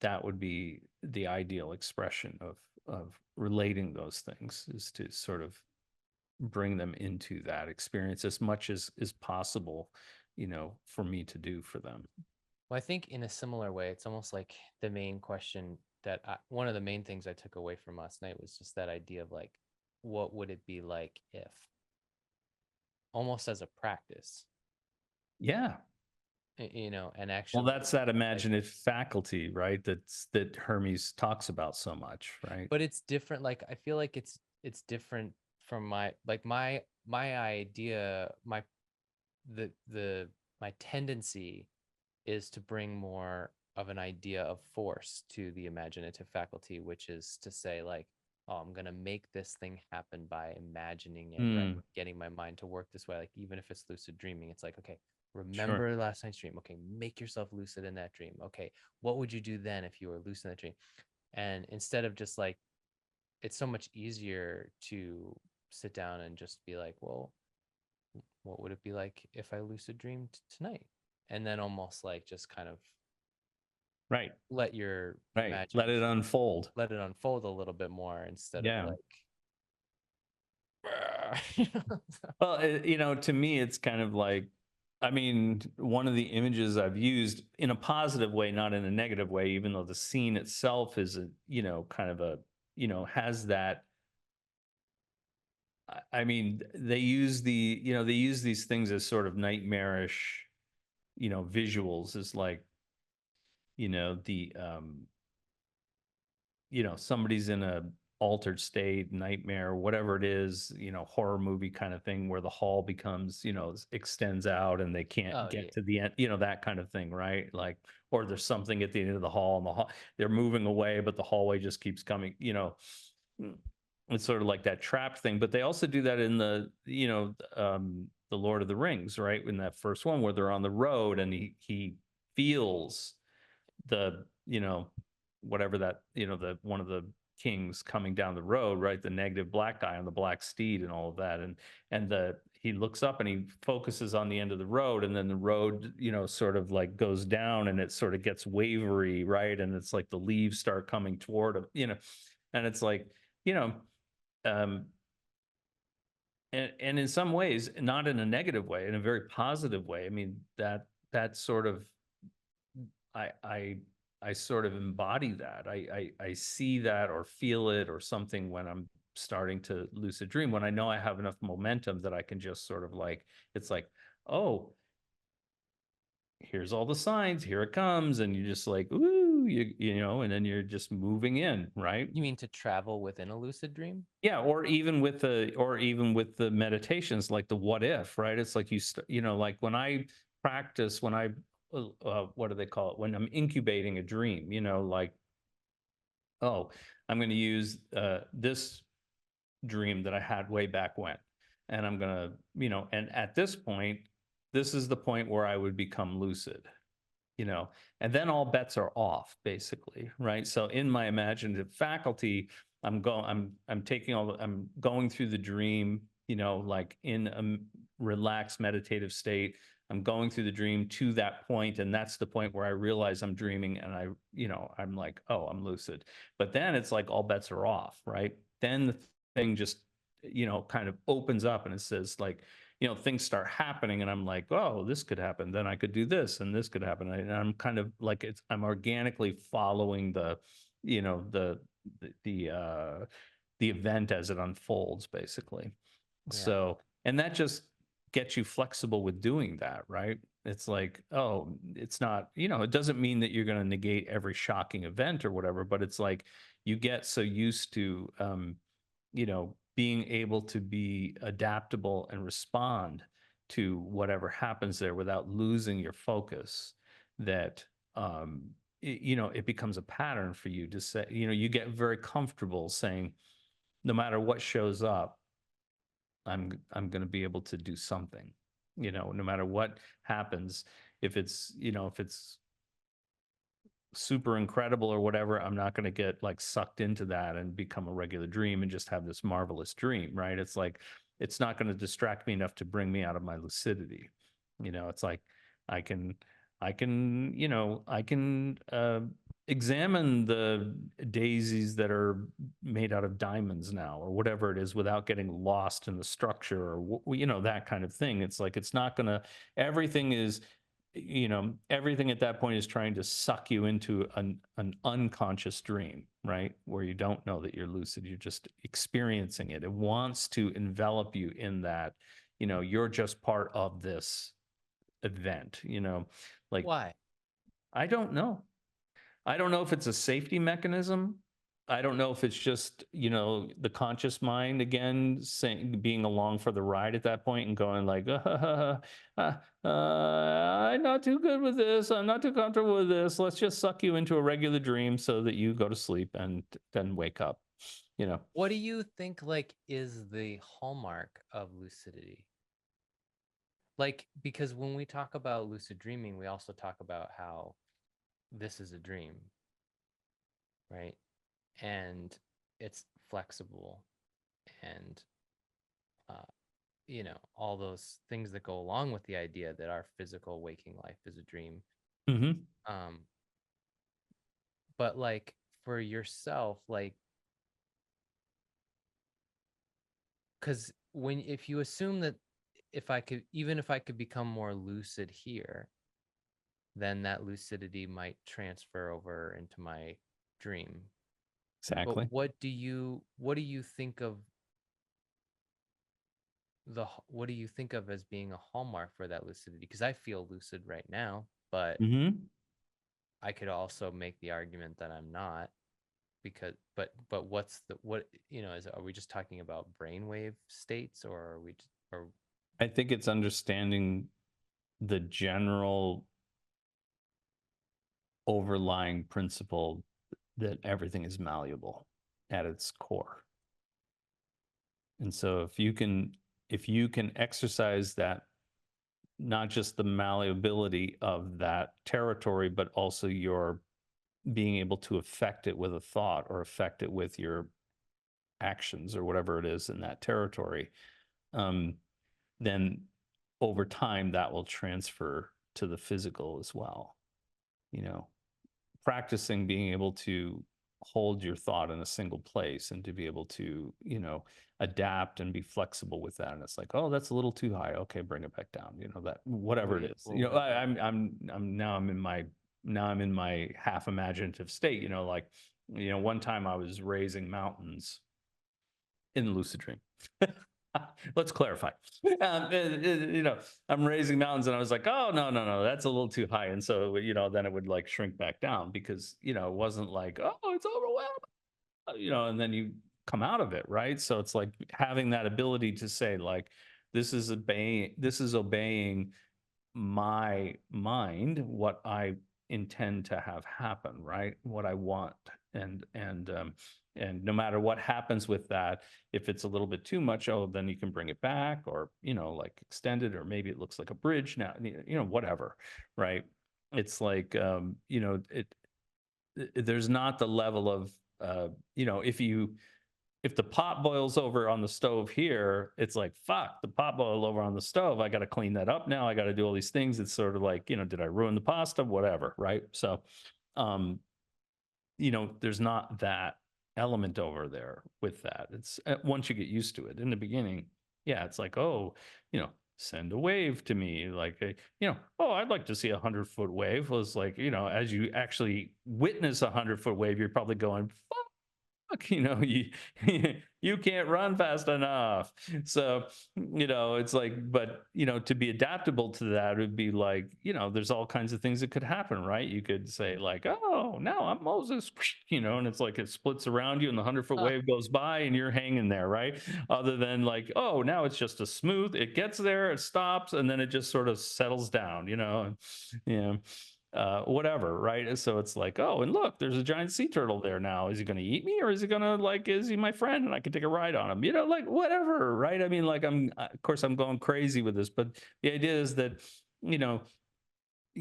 S1: that would be the ideal expression of relating those things, is to sort of bring them into that experience as much as is possible, for me to do for them.
S2: Well, I think in a similar way, it's almost like the main question one of the main things I took away from last night was just that idea of like, what would it be like if, almost as a practice,
S1: Yeah.
S2: and
S1: Well,
S2: actually
S1: that's that
S2: like,
S1: imaginative faculty, right? That Hermes talks about so much, right?
S2: but it's different. Like, I feel like it's different from my idea, the my tendency is to bring more of an idea of force to the imaginative faculty, which is to say, like, oh, I'm going to make this thing happen by imagining it, right?
S1: Mm,
S2: Getting my mind to work this way. Like, even if it's lucid dreaming, it's like, okay,
S1: sure.
S2: remember last night's dream. Okay, make yourself lucid in that dream. Okay, what would you do then if you were lucid in that dream? And instead of just like, it's so much easier to sit down and just be like, well, what would it be like if I lucid dreamed tonight? And then almost like just kind of
S1: Right.
S2: let your
S1: Right. Let it
S2: imagination,
S1: unfold.
S2: let it unfold a little bit more instead of
S1: Yeah.
S2: like
S1: Well, to me, it's kind of like, I mean, one of the images I've used in a positive way, not in a negative way, even though the scene itself is kind of has that. I mean, they use these things as sort of nightmarish, visuals, as like, the somebody's in a altered state, nightmare, whatever it is, horror movie kind of thing, where the hall becomes, extends out and they can't
S2: oh
S1: get
S2: yeah.
S1: to the end, that kind of thing, right? Like, or there's something at the end of the hall, and they're moving away, but the hallway just keeps coming. Mm, it's sort of like that trapped thing. But they also do that in the Lord of the Rings, right? In that first one where they're on the road and he feels the whatever that the one of the kings coming down the road, right? The negative black guy on the black steed and all of that. And the he looks up and he focuses on the end of the road, and then the road sort of like goes down and it sort of gets wavery, right? And it's like the leaves start coming toward him. And it's like, you know um and in some ways, not in a negative way, in a very positive way. I mean, that sort of, I I I sort of embody that. I see that or feel it or something when I'm starting to lucid dream, when I know I have enough momentum that I can just sort of like, it's like, oh, here's all the signs, here it comes, and you're just like, ooh, and then you're just moving in, right?
S2: You mean to travel within a lucid dream?
S1: Yeah, or even with the meditations, like the what if, right? It's like like when I practice, when I what do they call it? When I'm incubating a dream, like, oh, I'm going to use this dream that I had way back when, and I'm going to, and at this point, this is the point where I would become lucid, you know and then all bets are off, basically, right? So in my imaginative faculty, I'm going through the dream, like in a relaxed meditative state. I'm going through the dream to that point, and that's the point where I realize I'm dreaming, and I'm like, oh, I'm lucid. But then it's like all bets are off, right? Then the thing just kind of opens up, and it says, like, things start happening, and I'm like, oh, this could happen. Then I could do this, and this could happen. And I'm kind of like, I'm organically following you know, the, the, uh, the event as it unfolds, basically.
S2: Yeah.
S1: So, and that just gets you flexible with doing that, right? It's like, oh, it's not, it doesn't mean that you're going to negate every shocking event or whatever, but it's like you get so used to, being able to be adaptable and respond to whatever happens there without losing your focus, that it becomes a pattern for you to say, you get very comfortable saying, no matter what shows up, I'm going to be able to do something. no matter what happens, if it's super incredible or whatever, I'm not going to get like sucked into that and become a regular dream and just have this marvelous dream, right? It's like it's not going to distract me enough to bring me out of my lucidity. It's like I can I can examine the daisies that are made out of diamonds now or whatever it is without getting lost in the structure or that kind of thing. It's like it's not going to everything is everything at that point is trying to suck you into an unconscious dream, right? Where you don't know that you're lucid, you're just experiencing it. It wants to envelop you in that, you're just part of this event, like,
S2: Why?
S1: I don't know. I don't know if it's a safety mechanism. I don't know if it's just, the conscious mind again saying, being along for the ride at that point and going like, I'm not too good with this. I'm not too comfortable with this. Let's just suck you into a regular dream so that you go to sleep and then wake up, you know.
S2: What do you think like is the hallmark of lucidity? Like, because when we talk about lucid dreaming, we also talk about how this is a dream, right? And it's flexible and uh, all those things that go along with the idea that our physical waking life is a dream.
S1: Hmm.
S2: Um, but like for yourself, like, because when if you assume that if I could, even if I could become more lucid here, then that lucidity might transfer over into my dream. But
S1: Exactly.
S2: what do you think of what do you think of as being a hallmark for that lucidity? Because I feel lucid right now, but
S1: Hmm.
S2: I could also make the argument that I'm not, because but what's the what is are we just talking about brainwave states, or are we or
S1: I think it's understanding the general overlying principle that everything is malleable at its core. And so if you can exercise that, not just the malleability of that territory, but also your being able to affect it with a thought or affect it with your actions or whatever it is in that territory, um, then over time that will transfer to the physical as well. You know, practicing being able to hold your thought in a single place and to be able to adapt and be flexible with that, and it's like, oh, that's a little too high, okay, bring it back down, that whatever it
S2: wait,
S1: is,
S2: well, wait,
S1: I'm in my half imaginative state, like one time I was raising mountains in lucid dream. Let's clarify. I'm raising mountains, and I was like, "Oh, no, no, no, that's a little too high." And so, then it would like shrink back down because it wasn't like, "Oh, it's overwhelming," and then you come out of it, right? So it's like having that ability to say, like, this is obeying my mind, what I intend to have happen, right? What I want. And no matter what happens with that, if it's a little bit too much, oh, then you can bring it back, or like extend it, or maybe it looks like a bridge now, whatever, right? It's like there's not the level of if the pot boils over on the stove here, it's like, fuck, the pot boiled over on the stove. I got to clean that up now. I got to do all these things. It's sort of like, did I ruin the pasta? Whatever. Right. So, um, there's not that element over there with that. It's once you get used to it in the beginning. Yeah. It's like, oh, send a wave to me. Like, oh, I'd like to see 100-foot wave. Was like, as you actually witness 100-foot wave, you're probably going, you you can't run fast enough. So it's like, but to be adaptable to that would be like, there's all kinds of things that could happen, right? You could say like, oh, now I'm Moses, and it's like it splits around you and the 100-foot
S2: huh,
S1: wave goes by and you're hanging there, right? Other than like, oh, now it's just a smooth, it gets there, it stops, and then it just sort of settles down, and, yeah. whatever, right? So it's like, oh, and look, there's a giant sea turtle there now. Is he going to eat me, or is he going to like, is he my friend and I can take a ride on him? You know, like whatever, right? I mean, like of course, I'm going crazy with this, but the idea is that, you know,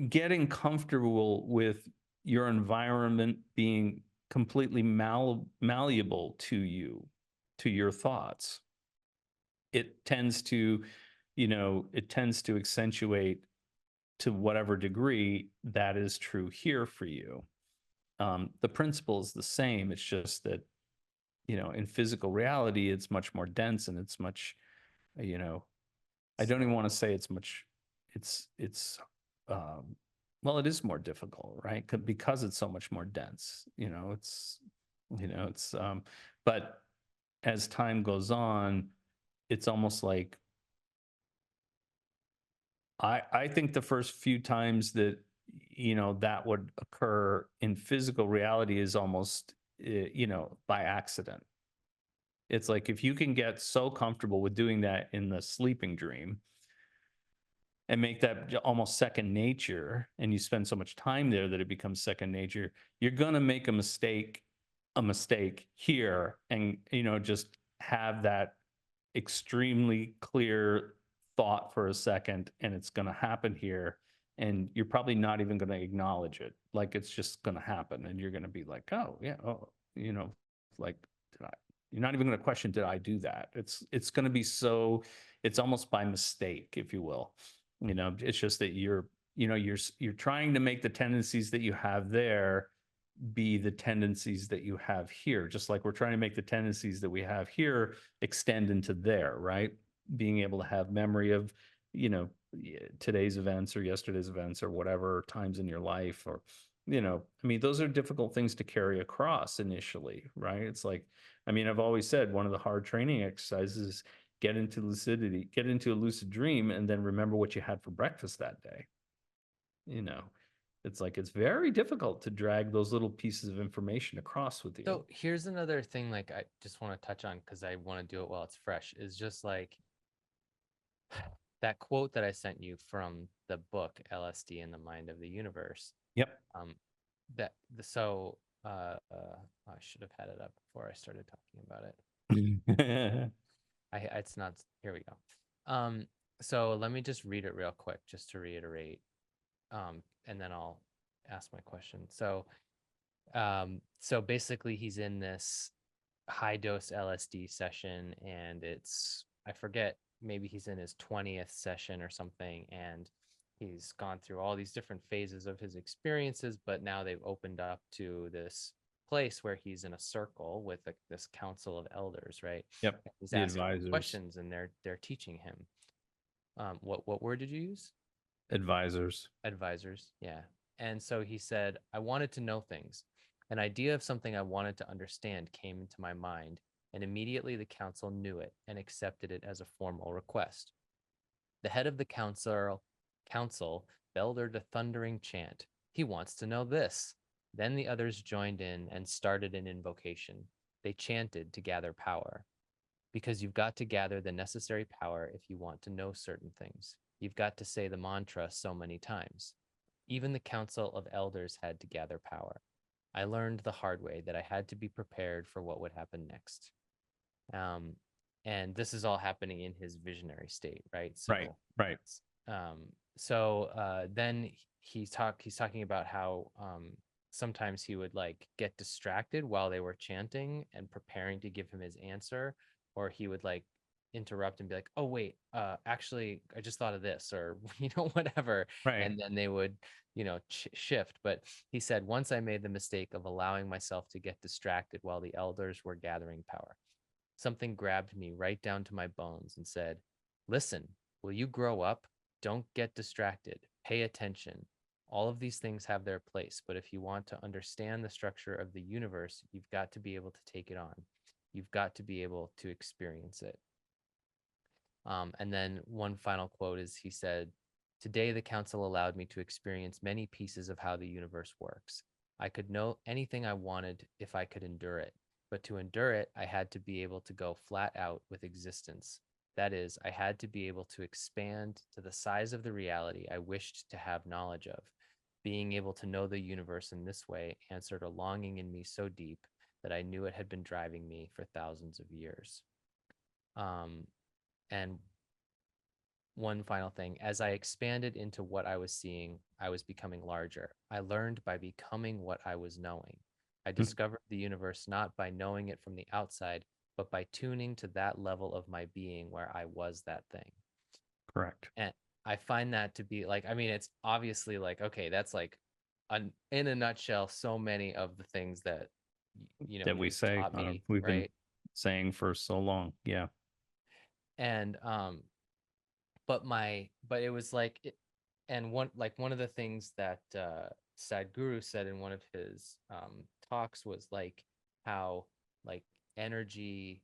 S1: getting comfortable with your environment being completely malleable to you, to your thoughts, it tends to, you know, it tends to accentuate to whatever degree that is true here for you. The principle is the same. It's just that, you know, in physical reality, it's much more dense and it's much, you know, I don't even want to say it's much, it's, um, well, it is more difficult, right? Because it's so much more dense, you know, it's, but as time goes on, it's almost like I think the first few times that, you know, that would occur in physical reality is almost, you know, by accident. It's like if you can get so comfortable with doing that in the sleeping dream and make that almost second nature, and you spend so much time there that it becomes second nature, you're going to make a mistake here, and, you know, just have that extremely clear thought for a second, and it's going to happen here, and you're probably not even going to acknowledge it, like it's just going to happen, and you're going to be like, oh yeah, oh, you know, like, did I, you're not even going to question, did I do that? It's going to be so, it's almost by mistake, if you will. You know, it's just that you're, you know, you're trying to make the tendencies that you have there be the tendencies that you have here, just like we're trying to make the tendencies that we have here extend into there, right? Being able to have memory of, you know, today's events or yesterday's events or whatever times in your life, or, you know, I mean, those are difficult things to carry across initially, right? It's like, I mean, I've always said one of the hard training exercises is get into lucidity, get into a lucid dream, and then remember what you had for breakfast that day. You know, it's like it's very difficult to drag those little pieces of information across with you.
S2: So here's another thing, like I just want to touch on because I want to do it while it's fresh, is just like that quote that I sent you from the book LSD and the Mind of the Universe.
S1: Yep.
S2: Um, that the so I should have had it up before I started talking about it. It's not here we go. So let me just read it real quick just to reiterate. And then I'll ask my question. So basically he's in this high dose LSD session, and it's, I forget, maybe he's in his 20th session or something, and he's gone through all these different phases of his experiences, but now they've opened up to this place where he's in a circle with this council of elders, right?
S1: Yep.
S2: And he's
S1: The
S2: asking them
S1: advisors.
S2: questions, and they're teaching him. What word did you use?
S1: Advisors.
S2: Advisors, yeah. And so he said, I wanted to know things. An idea of something I wanted to understand came into my mind, and immediately the council knew it and accepted it as a formal request. The head of the council bellowed a thundering chant. He wants to know this. Then the others joined in and started an invocation. They chanted to gather power, because you've got to gather the necessary power if you want to know certain things. You've got to say the mantra so many times. Even the council of elders had to gather power. I learned the hard way that I had to be prepared for what would happen next. Um, and this is all happening in his visionary state, right?
S1: Right. Right.
S2: Um, then he's talking about how sometimes he would like get distracted while they were chanting and preparing to give him his answer, or he would like interrupt and be like, "Oh wait, actually, I just thought of this," or whatever,
S1: Right.
S2: and then they would shift. But he said, once I made the mistake of allowing myself to get distracted while the elders were gathering power. Something grabbed me right down to my bones and said, listen, will you grow up? Don't get distracted. Pay attention. All of these things have their place, but if you want to understand the structure of the universe, you've got to be able to take it on. You've got to be able to experience it. And then one final quote is he said, today the council allowed me to experience many pieces of how the universe works. I could know anything I wanted if I could endure it. But to endure it, I had to be able to go flat out with existence. That is, I had to be able to expand to the size of the reality I wished to have knowledge of. being able to know the universe in this way answered a longing in me so deep that I knew it had been driving me for thousands of years. Um, and one final thing, as I expanded into what I was seeing, I was becoming larger. I learned by becoming what I was knowing. I
S1: Mm,
S2: discovered the universe not by knowing it from the outside, but by tuning to that level of my being where I was that thing.
S1: correct.
S2: And I find that to be like, I mean, it's obviously like, okay, that's like in a nutshell, so many of the things that,
S1: That we
S2: you've
S1: say,
S2: taught me,
S1: we've been
S2: right?
S1: saying for so long. Yeah.
S2: And but it was like and one of the things that Sadhguru said in one of his talks was like how like energy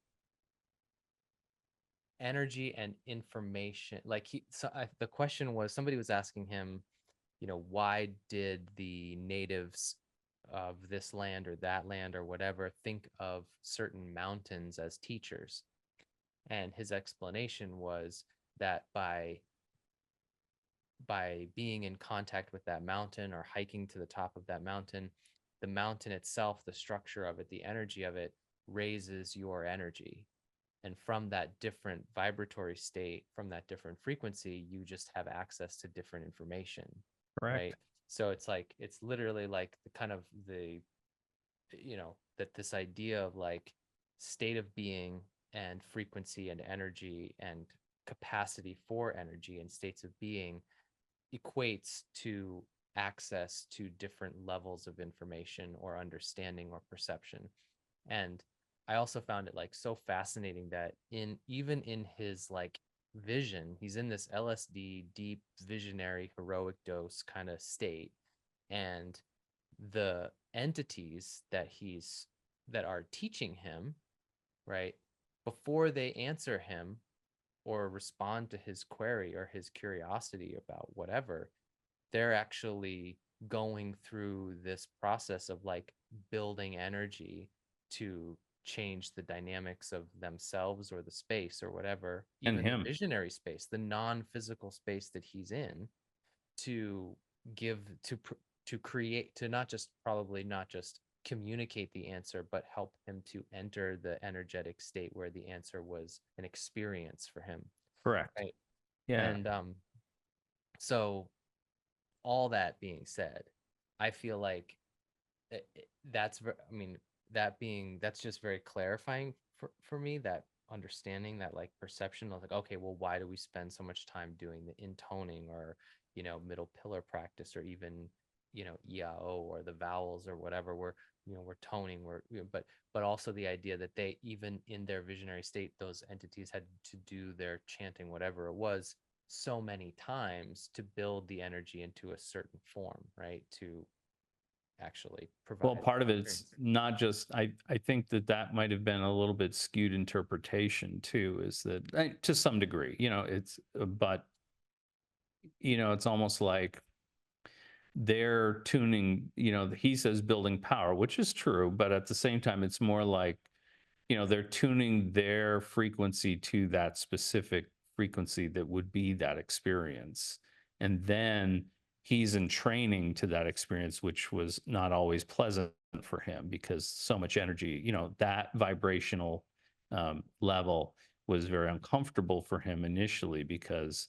S2: energy and information, like the question was, somebody was asking him, why did the natives of this land or that land or whatever think of certain mountains as teachers? And his explanation was that by being in contact with that mountain or hiking to the top of that mountain, the mountain itself, the structure of it, the energy of it raises your energy. And from that different vibratory state, from that different frequency, you just have access to different information, right?
S1: Correct.
S2: So it's like, it's literally like the kind of that this idea of like state of being and frequency and energy and capacity for energy and states of being equates to access to different levels of information or understanding or perception. And I also found it like so fascinating that in even in his like vision, he's in this LSD deep visionary heroic dose kind of state, and the entities that are teaching him, right, before they answer him or respond to his query or his curiosity about whatever, they're actually going through this process of like building energy to change the dynamics of themselves or the space or whatever,
S1: And
S2: even the
S1: him.
S2: visionary space, the non-physical space that he's in, to give to create, to not just, probably not just communicate the answer, but help him to enter the energetic state where the answer was an experience for him,
S1: Correct.
S2: right?
S1: Yeah.
S2: And so all that being said, I feel like I mean, that's just very clarifying for me, that understanding, that like perception of like, okay, well, why do we spend so much time doing the intoning or, middle pillar practice, or even, EIO or the vowels or whatever, we're toning, but also the idea that they, even in their visionary state, those entities had to do their chanting, whatever it was, so many times to build the energy into a certain form, right? To actually
S1: Well,
S2: provide
S1: part of it's
S2: experience.
S1: not just, I think that that might have been a little bit skewed interpretation too, is that to some degree, it's, but, it's almost like they're tuning, he says building power, which is true, but at the same time, it's more like, they're tuning their frequency to that specific frequency that would be that experience. And then he's in training to that experience, which was not always pleasant for him because so much energy, that vibrational level was very uncomfortable for him initially because,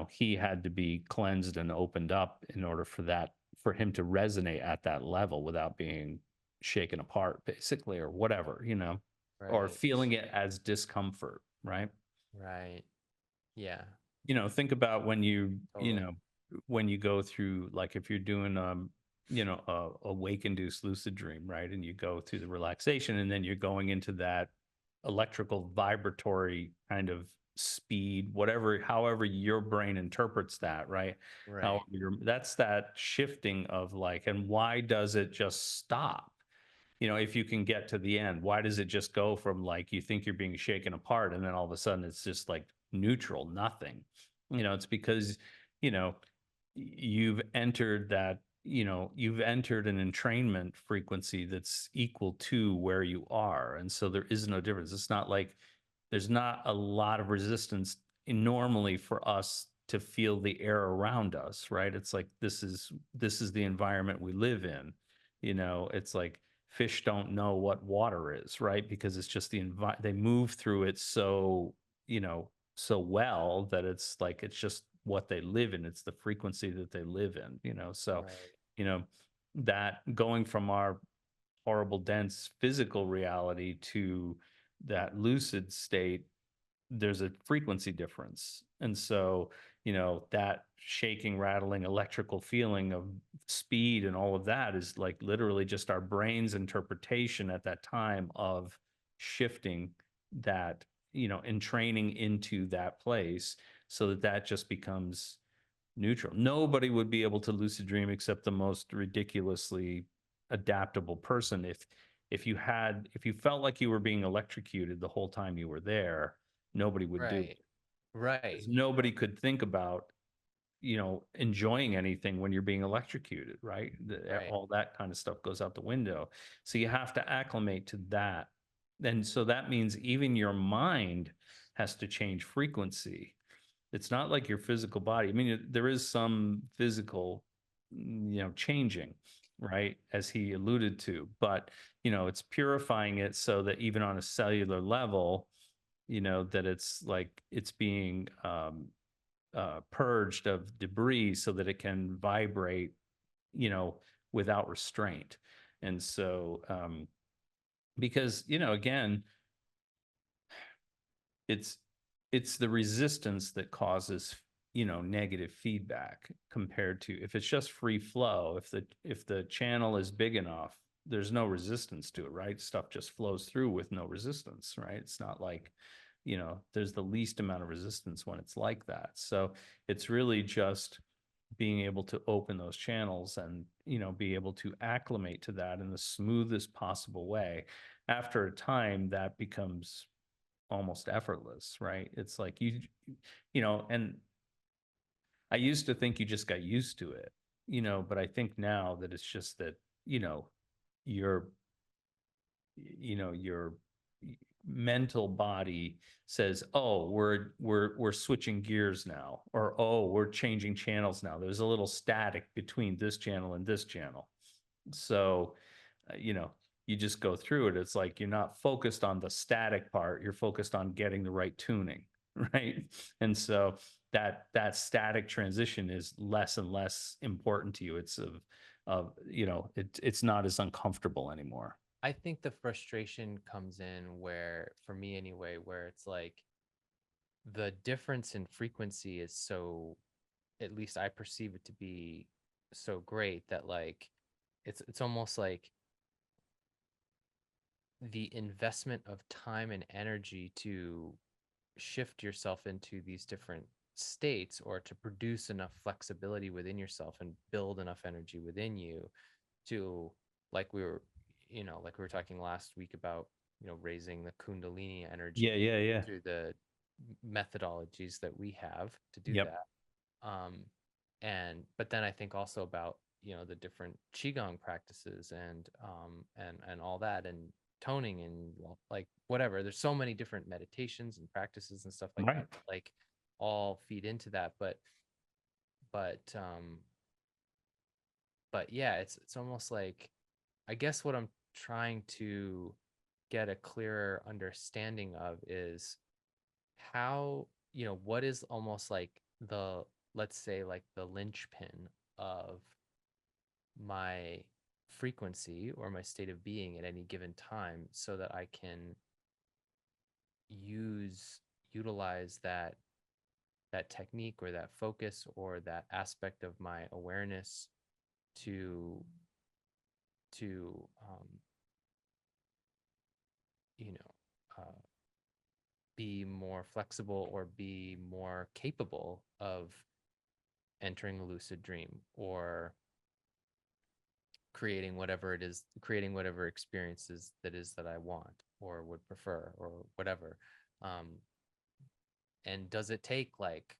S1: he had to be cleansed and opened up in order for that, for him to resonate at that level without being shaken apart, basically, or whatever, or
S2: Right.
S1: feeling it as discomfort, right?
S2: Right. Yeah,
S1: Think about when
S2: totally.
S1: when you go through, like if you're doing a wake induced lucid dream, right? And you go through the relaxation and then you're going into that electrical vibratory kind of speed, whatever, however your brain interprets that, right? However,
S2: Right.
S1: that's that shifting of like, and why does it just stop? If you can get to the end, why does it just go from like you think you're being shaken apart and then all of a sudden it's just like neutral, nothing? It's because, you know, you've entered that, you've entered an entrainment frequency that's equal to where you are. And so there is no difference. It's not like there's not a lot of resistance normally for us to feel the air around us, right? It's like this is the environment we live in. It's like fish don't know what water is, right? Because it's just they move through it so well that it's like it's just what they live in. It's the frequency that they live in. So,
S2: Right.
S1: you know, that going from our horrible dense physical reality to that lucid state, there's a frequency difference. And so, that shaking, rattling, electrical feeling of speed and all of that is like literally just our brain's interpretation at that time of shifting that, and training into that place so that that just becomes neutral. Nobody would be able to lucid dream except the most ridiculously adaptable person. If you felt like you were being electrocuted the whole time you were there, nobody would do
S2: Right.
S1: it
S2: Right.
S1: because nobody could think about enjoying anything when you're being electrocuted, right?
S2: Right.
S1: All that kind of stuff goes out the window. So you have to acclimate to that. And so that means even your mind has to change frequency. It's not like your physical body. I mean, there is some physical, changing, right? As he alluded to, but, it's purifying it so that even on a cellular level, that it's like it's being purged of debris so that it can vibrate, you know, without restraint. And so, because, again, it's it's the resistance that causes negative feedback compared to if it's just free flow. If the channel is big enough, there's no resistance to it, right? Stuff just flows through with no resistance, right? It's not like there's the least amount of resistance when it's like that. So it's really just being able to open those channels and be able to acclimate to that in the smoothest possible way. After a time, that becomes almost effortless, right? It's like and I used to think you just got used to it, but I think now that it's just that, you know, your, your mental body says, "Oh, we're switching gears now," or "Oh, we're changing channels now. There's a little static between this channel and this channel." So, you just go through it. It's like you're not focused on the static part, you're focused on getting the right tuning, right? And so that static transition is less and less important to you. It's it's not as uncomfortable anymore.
S2: I think the frustration comes in where, for me anyway, where it's like the difference in frequency is so, at least I perceive it to be so great that like it's almost like the investment of time and energy to shift yourself into these different states or to produce enough flexibility within yourself and build enough energy within you to, like we were like we were talking last week about raising the kundalini
S1: Yeah,
S2: energy
S1: yeah, yeah.
S2: through the methodologies that we have to do
S1: Yep.
S2: that. um and but then I think also about the different qigong practices and all that, and toning and, well, like whatever, there's so many different meditations and practices and stuff like that,
S1: Right.
S2: like all feed into that. But yeah, it's almost like, I guess what I'm trying to get a clearer understanding of is how, what is almost like the, let's say, like the linchpin of my frequency or my state of being at any given time, so that I can utilize that technique or that focus or that aspect of my awareness to to you know uh, be more flexible or be more capable of entering a lucid dream or creating whatever experiences that is that I want or would prefer or whatever. Um, and does it take like,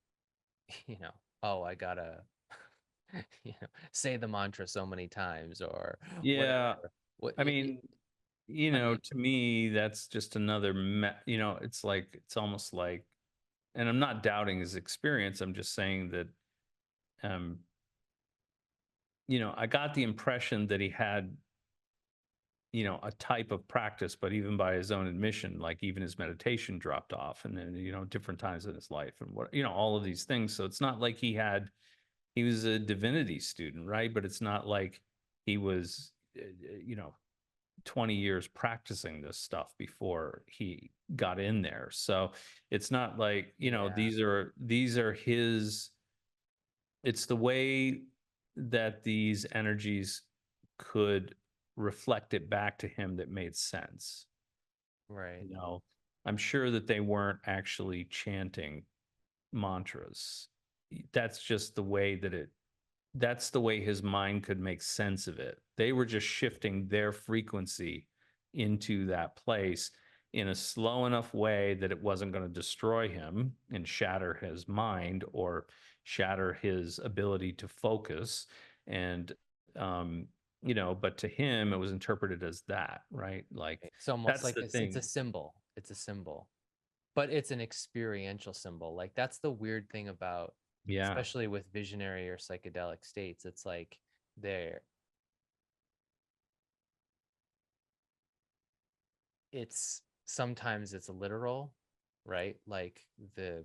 S2: you know, oh, I gotta, say the mantra so many times or
S1: Yeah.
S2: whatever? What
S1: I mean,
S2: I mean,
S1: to me, that's just another, it's like, it's almost like and I'm not doubting his experience. I'm just saying that, um, I got the impression that he had, a type of practice, but even by his own admission, like even his meditation dropped off, and then, different times in his life, and all of these things. So it's not like he was a divinity student, right? But it's not like he was, 20 years practicing this stuff before he got in there. So it's not like,
S2: Yeah,
S1: these are his, it's the way that these energies could reflect it back to him that made sense.
S2: right.
S1: You know, I'm sure that they weren't actually chanting mantras. That's just the way that that's the way his mind could make sense of it. They were just shifting their frequency into that place in a slow enough way that it wasn't going to destroy him and shatter his mind or shatter his ability to focus. And, um, but to him, it was interpreted as that, right? Like,
S2: It's almost
S1: that's
S2: like
S1: the
S2: it's a
S1: thing.
S2: symbol. It's a symbol, but it's an experiential symbol. Like that's the weird thing about,
S1: Yeah.
S2: especially with visionary or psychedelic states. It's like there, it's sometimes it's literal, right? Like the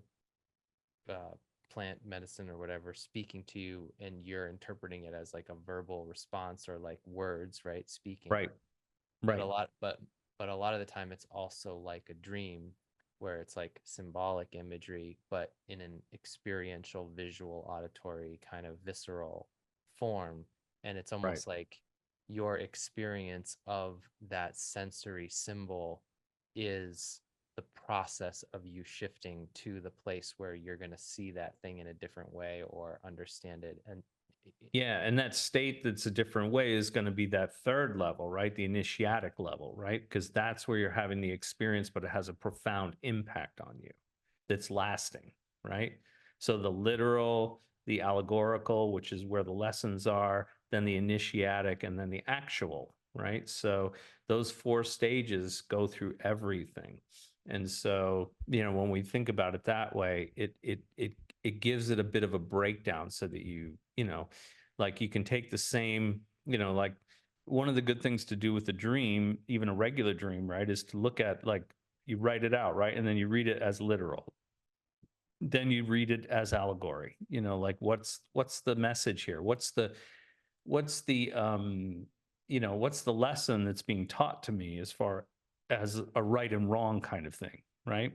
S2: uh, plant medicine or whatever speaking to you, and you're interpreting it as like a verbal response or like words, right? Speaking.
S1: Right.
S2: but a
S1: Right.
S2: lot but but a lot of the time it's also like a dream where it's like symbolic imagery but in an experiential visual auditory kind of visceral form, and it's
S1: Right.
S2: almost like your experience of that sensory symbol is the process of you shifting to the place where you're going to see that thing in a different way or understand it. And
S1: Yeah, and that state that's a different way is going to be that third level, right? The initiatic level, right? Because that's where you're having the experience, but it has a profound impact on you that's lasting, right? So the literal, the allegorical, which is where the lessons are, then the initiatic, and then the actual, right? So those four stages go through everything. And so, when we think about it that way, it gives it a bit of a breakdown so that like you can take the same, like one of the good things to do with a dream, even a regular dream, right, is to look at, like, you write it out, right? And then you read it as literal. Then you read it as allegory. Like what's the message here? What's the lesson that's being taught to me as far as a right and wrong kind of thing, right?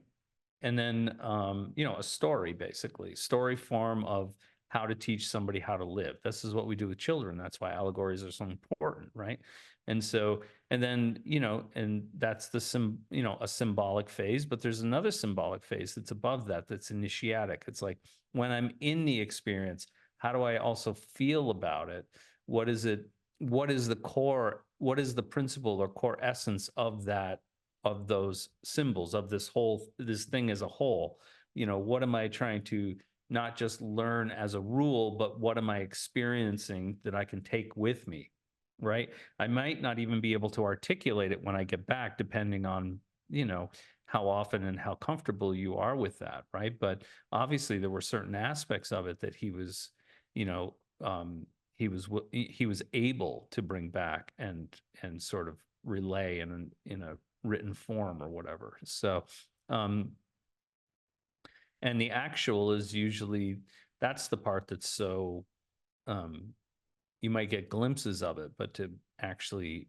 S1: And then a story, basically story form of how to teach somebody how to live. This is what we do with children. That's why allegories are so important, right? And so, and then, and that's a symbolic phase, but there's another symbolic phase that's above that, that's initiatic. It's like, when I'm in the experience, how do I also feel about it? What is it? What is the core? What is the principle or core essence of that, of those symbols, of this thing as a whole? What am I trying to not just learn as a rule, but what am I experiencing that I can take with me, right? I might not even be able to articulate it when I get back, depending on, you know how often and how comfortable you are with that, right? But obviously there were certain aspects of it that you know um he was able to bring back and sort of relay in a written form or whatever. So, um, and the actual is usually, that's the part that's so, um, you might get glimpses of it, but to actually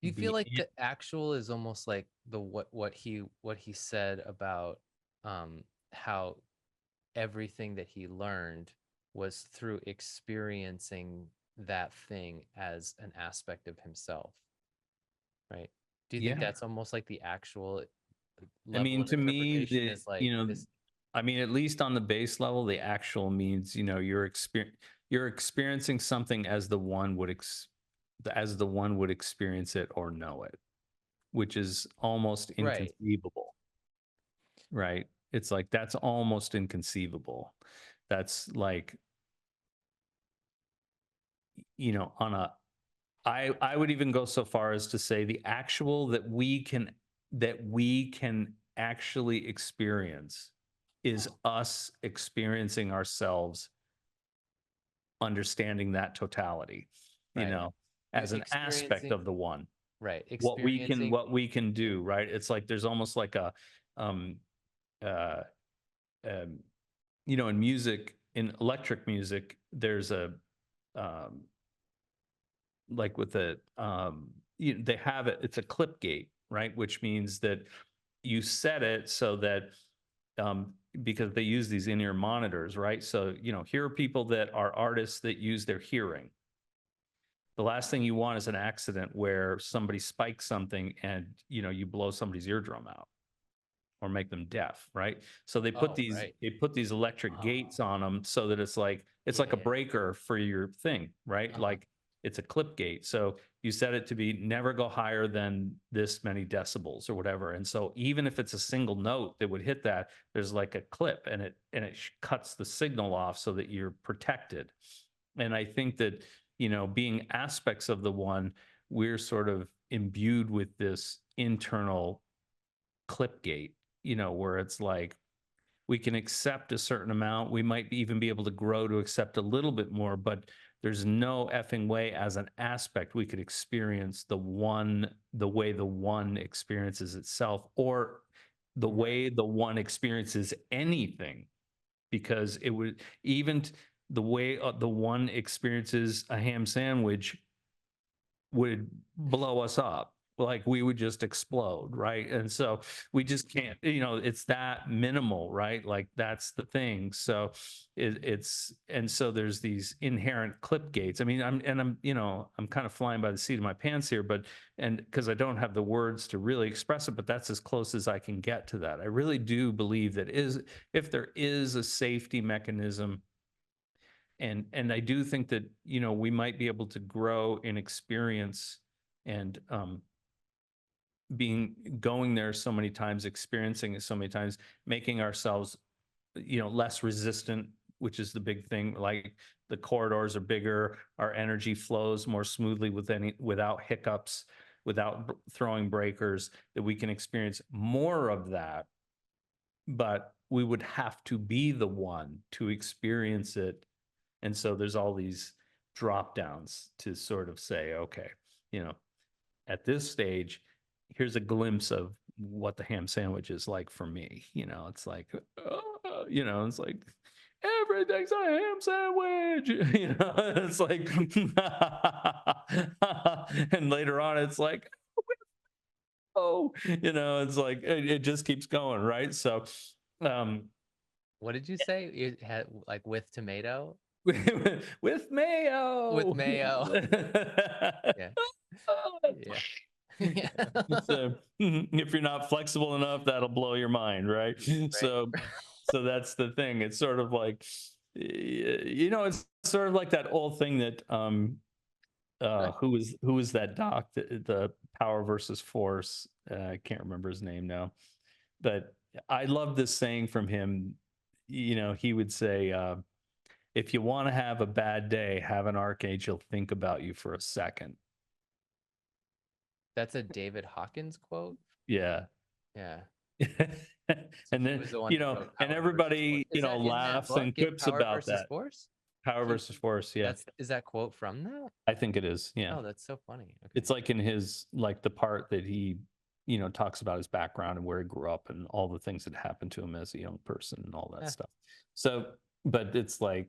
S2: do you feel
S1: be
S2: like
S1: in,
S2: the actual is almost like the what he said about how everything that he learned was through experiencing that thing as an aspect of himself, right? Do you think
S1: yeah.
S2: that's almost like the actual
S1: I
S2: level
S1: mean,
S2: of
S1: to me,
S2: interpretation is like this,
S1: I mean, at least on the base level, the actual means, you're experiencing something as the one would experience it or know it, which is almost
S2: right?
S1: inconceivable, right? It's like, that's almost inconceivable. That's like, on a, I would even go so far as to say the actual that we can actually experience is us experiencing ourselves, understanding that totality, you
S2: Right.
S1: know, as an aspect
S2: Experiencing,
S1: of the one.
S2: right.
S1: What
S2: Experiencing.
S1: we can
S2: Yeah.
S1: do, right? It's like there's almost like a um uh um in music, in electric music, there's a um like with the they have it, it's a clip gate, right? Which means that you set it so that um because they use these in-ear monitors, right? So, here are people that are artists that use their hearing. The last thing you want is an accident where somebody spikes something and you blow somebody's eardrum out or make them deaf, right? So
S2: Oh, right.
S1: they put these electric
S2: Oh,
S1: gates on them so that it's like a
S2: yeah.
S1: breaker for your thing, right?
S2: Uh-huh.
S1: Like it's a clip gate. So you set it to be never go higher than this many decibels or whatever. And so even if it's a single note that would hit that, there's like a clip and it cuts the signal off so that you're protected. And I think that, being aspects of the one, we're sort of imbued with this internal clip gate, where it's like we can accept a certain amount. We might even be able to grow to accept a little bit more, but there's no effing way as an aspect we could experience the way the one experiences itself, or the
S2: Right.
S1: way the one experiences anything, because it would the way the one experiences a ham sandwich would blow us up. Like we would just explode, right? And so we just can't, it's that minimal, right? Like that's the thing. So and so there's these inherent clip gates. I mean, I'm kind of flying by the seat of my pants here, but and because I don't have the words to really express it, but that's as close as I can get to that. I really do believe that is if there is a safety mechanism, and I do think that we might be able to grow in experience and being going there so many times, experiencing it so many times, making ourselves less resistant, which is the big thing. Like the corridors are bigger, our energy flows more smoothly without hiccups, without throwing breakers, that we can experience more of that. But we would have to be the one to experience it, and so there's all these drop downs to sort of say, okay, you know, at this stage, here's a glimpse of what the ham sandwich is like for me. It's like, it's like everything's a ham sandwich. It's like, and later on, it's like, oh, it's like it just keeps going, right? So, um,
S2: What did you say? It had like with tomato?
S1: with
S2: With
S1: mayo.
S2: mayo. Yeah. Yeah. Yeah.
S1: So if you're not flexible enough, that'll blow your mind, right?
S2: Right.
S1: So that's the thing. It's sort of like, it's sort of like that old thing that
S2: Right.
S1: who was that doc, the power versus force. I can't remember his name now, but I love this saying from him. He would say, if you want to have a bad day, have an archangel think about you for a second.
S2: That's a David Hawkins quote.
S1: Yeah.
S2: Yeah. So
S1: And
S2: he
S1: then,
S2: was the one who wrote
S1: and
S2: Power versus Force.
S1: everybody,
S2: Is that in that
S1: laughs
S2: book,
S1: and
S2: in
S1: quips
S2: Power
S1: about
S2: versus
S1: that.
S2: Force?
S1: Power
S2: He
S1: versus force. Yeah.
S2: is that quote from that?
S1: I think it is. Yeah.
S2: Oh, that's so funny. Okay.
S1: It's like in his, like the part that he, talks about his background and where he grew up and all the things that happened to him as a young person and all that
S2: Yeah.
S1: stuff. So, but it's like,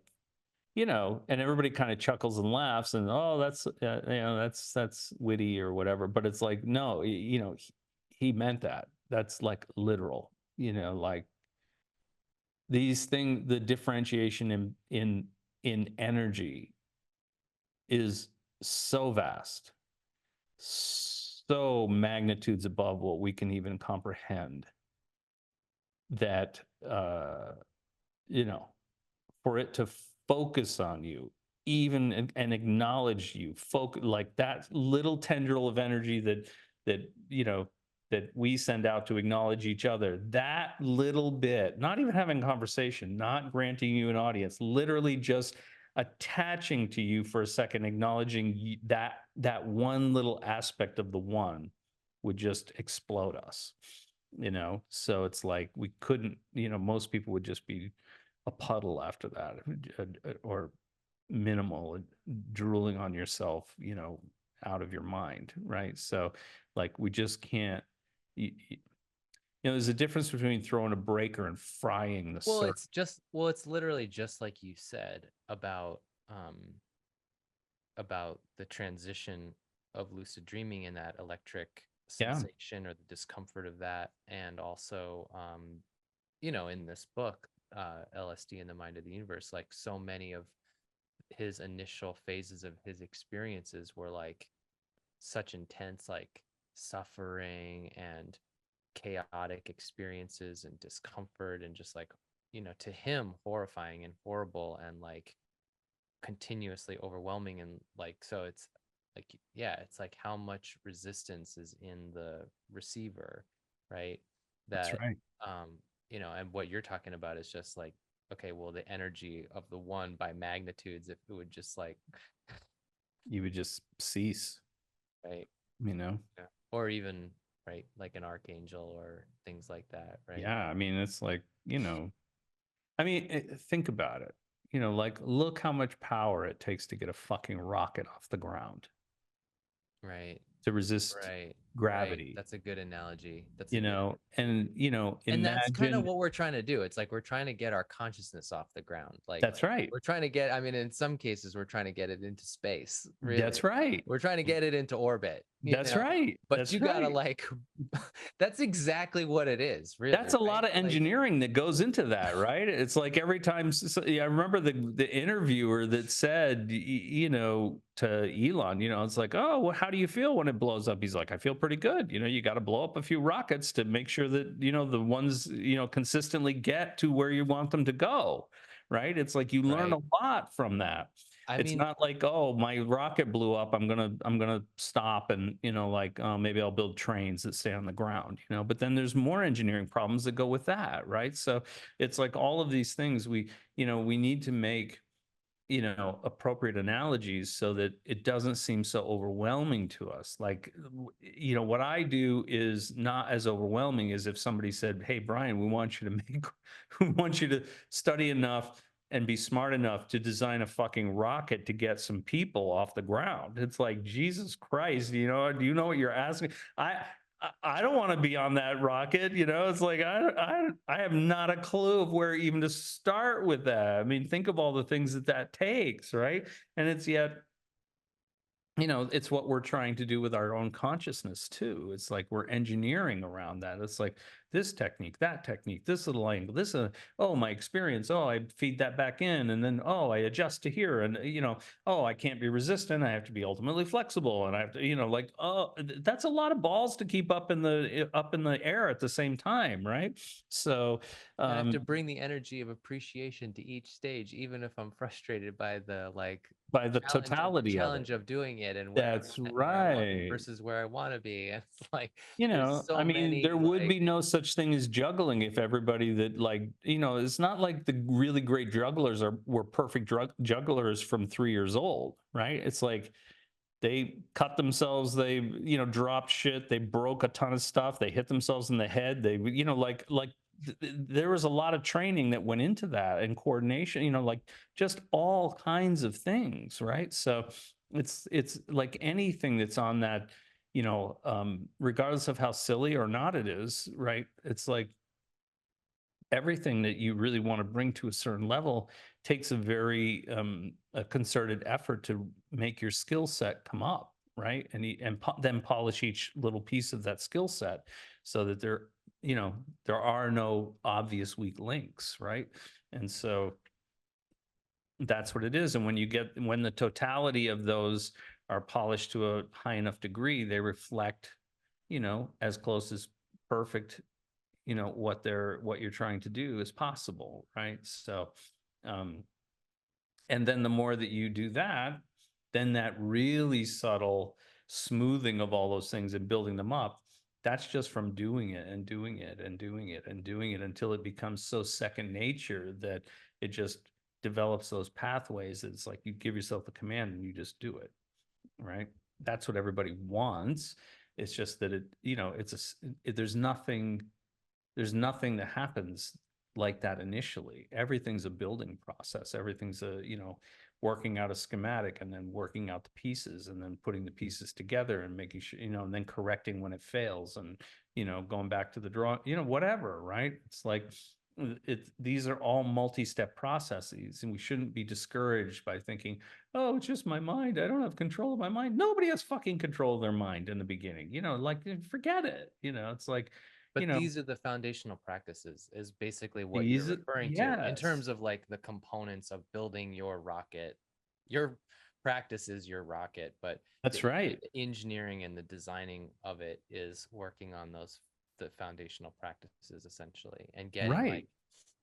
S1: and everybody kind of chuckles and laughs and, oh, that's witty or whatever. But it's like, no, he meant that. That's like literal, like these things, the differentiation in energy is so vast, so magnitudes above what we can even comprehend, that you know for it to focus on you, even and acknowledge you, like that little tendril of energy that that we send out to acknowledge each other, that little bit, not even having a conversation, not granting you an audience, literally just attaching to you for a second, acknowledging that one little aspect of the one would just explode us. So it's like we couldn't, most people would just be a puddle after that, or minimal, drooling on yourself, out of your mind, right? So like we just can't. There's a difference between throwing a breaker and frying the
S2: Well,
S1: surf.
S2: it's literally just like you said about the transition of lucid dreaming and that electric
S1: Yeah,
S2: sensation or the discomfort of that, and also in this book, LSD and the Mind of the Universe, like so many of his initial phases of his experiences were like such intense, like suffering and chaotic experiences and discomfort, and just like, to him, horrifying and horrible and like continuously overwhelming. And like, so it's like, yeah, it's like how much resistance is in the receiver, right?
S1: that's
S2: That,
S1: right.
S2: um, and what you're talking about is just like, okay, well, the energy of the one by magnitudes, if it would just like,
S1: You would just cease,
S2: right,
S1: you know?
S2: yeah, or even, right, like an archangel or things like that, right,
S1: Yeah. I mean, it's like, I mean, think about it. Like, look how much power it takes to get a fucking rocket off the ground
S2: right,
S1: to resist
S2: right, right.
S1: gravity,
S2: That's a good analogy. That's a good
S1: and,
S2: And that's kind of
S1: imagine
S2: what we're trying to do. It's like we're trying to get our consciousness off the ground. Like
S1: that's right.
S2: we're trying to get, I mean, in some cases, we're trying to get it into space, really.
S1: That's right.
S2: We're trying to get it into orbit,
S1: That's right.
S2: but
S1: That's
S2: you gotta
S1: right.
S2: like, that's exactly what it is, really,
S1: That's a lot
S2: right?
S1: of
S2: Like,
S1: engineering that goes into that, right? It's like every time, yeah, I remember the interviewer that said, to Elon, it's like, oh, well, how do you feel when it blows up? He's like, I feel pretty good. You got to blow up a few rockets to make sure that, the ones, consistently get to where you want them to go, right? It's like you learn a
S2: right.
S1: lot from that.
S2: I
S1: It's
S2: mean,
S1: not like, oh, my rocket blew up, I'm gonna stop and, like, oh, maybe I'll build trains that stay on the ground, but then there's more engineering problems that go with that, right? So it's like all of these things we need to make, appropriate analogies so that it doesn't seem so overwhelming to us. Like, what I do is not as overwhelming as if somebody said, hey, Brian, we want you to make, we want you to study enough and be smart enough to design a fucking rocket to get some people off the ground. It's like, Jesus Christ, do you know what you're asking? I don't want to be on that rocket. It's like I have not a clue of where even to start with that. I mean, think of all the things that takes, right? And it's yet, it's what we're trying to do with our own consciousness too. It's like we're engineering around that. It's like this technique, that technique, this little angle, this, oh, my experience. Oh, I feed that back in, and then, oh, I adjust to here, and, oh, I can't be resistant. I have to be ultimately flexible, and I have to, like, oh, that's a lot of balls to keep up in the air at the same time, right? So,
S2: and I have to
S1: um,
S2: bring the energy of appreciation to each stage, even if I'm frustrated by the like
S1: by the
S2: challenge
S1: totality of it.
S2: of doing it and where
S1: That's
S2: I'm at and where I want
S1: right.
S2: versus where I want to be. And it's like there's
S1: I
S2: so
S1: mean,
S2: many
S1: there would
S2: like
S1: be no such thing as juggling if everybody that, like, it's not like the really great jugglers were perfect jugglers from 3 years old, right? It's like they cut themselves, they, dropped shit, they broke a ton of stuff, they hit themselves in the head, they, like there was a lot of training that went into that and coordination, like just all kinds of things, right? So it's like anything that's on that, regardless of how silly or not it is, right? It's like everything that you really want to bring to a certain level takes a very a concerted effort to make your skill set come up, right? Then polish each little piece of that skill set so that there are no obvious weak links, right? And so that's what it is. And when the totality of those are polished to a high enough degree, they reflect, as close as perfect, what you're trying to do is possible, right? So um and then the more that you do that, then that really subtle smoothing of all those things and building them up, that's just from doing it and doing it and doing it and doing it until it becomes so second nature that it just develops those pathways. It's like you give yourself a command and you just do it, right? That's what everybody wants. It's just that there's nothing there's nothing that happens like that initially. Everything's a building process. Everything's a, working out a schematic and then working out the pieces and then putting the pieces together and making sure, and then correcting when it fails and, going back to the draw, whatever, right? It's like these are all multi-step processes, and we shouldn't be discouraged by thinking, oh, it's just my mind. I don't have control of my mind. Nobody has fucking control of their mind in the beginning, like forget it. It's like, you
S2: But
S1: know,
S2: these are the foundational practices, is basically what you're
S1: these,
S2: referring to in
S1: yes,
S2: terms of like the components of building your rocket. Your practice is your rocket, but
S1: that's right.
S2: the engineering and the designing of it is working on the foundational practices essentially, and getting
S1: Right.
S2: like,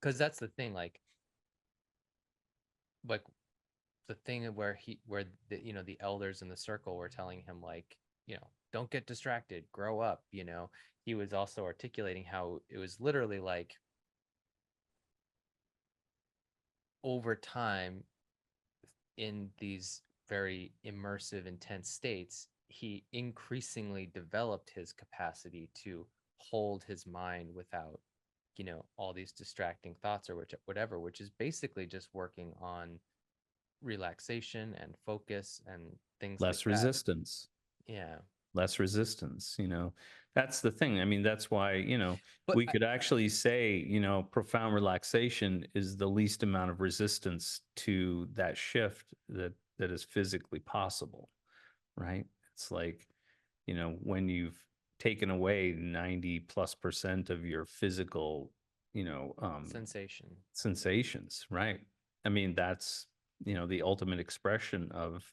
S2: because that's the thing, like the thing where the elders in the circle were telling him, like, don't get distracted, grow up. He was also articulating how it was literally like over time, in these very immersive, intense states, he increasingly developed his capacity to hold his mind without, all these distracting thoughts or whatever, which is basically just working on relaxation and focus and things like
S1: Less
S2: that.
S1: resistance.
S2: Yeah.
S1: Less resistance. That's the thing. I mean, that's why,
S2: But
S1: we could actually say, profound relaxation is the least amount of resistance to that shift that is physically possible, right? It's like, when you've taken away 90 plus percent of your physical, you know, um,
S2: sensation,
S1: sensations, right? I mean, that's, the ultimate expression of,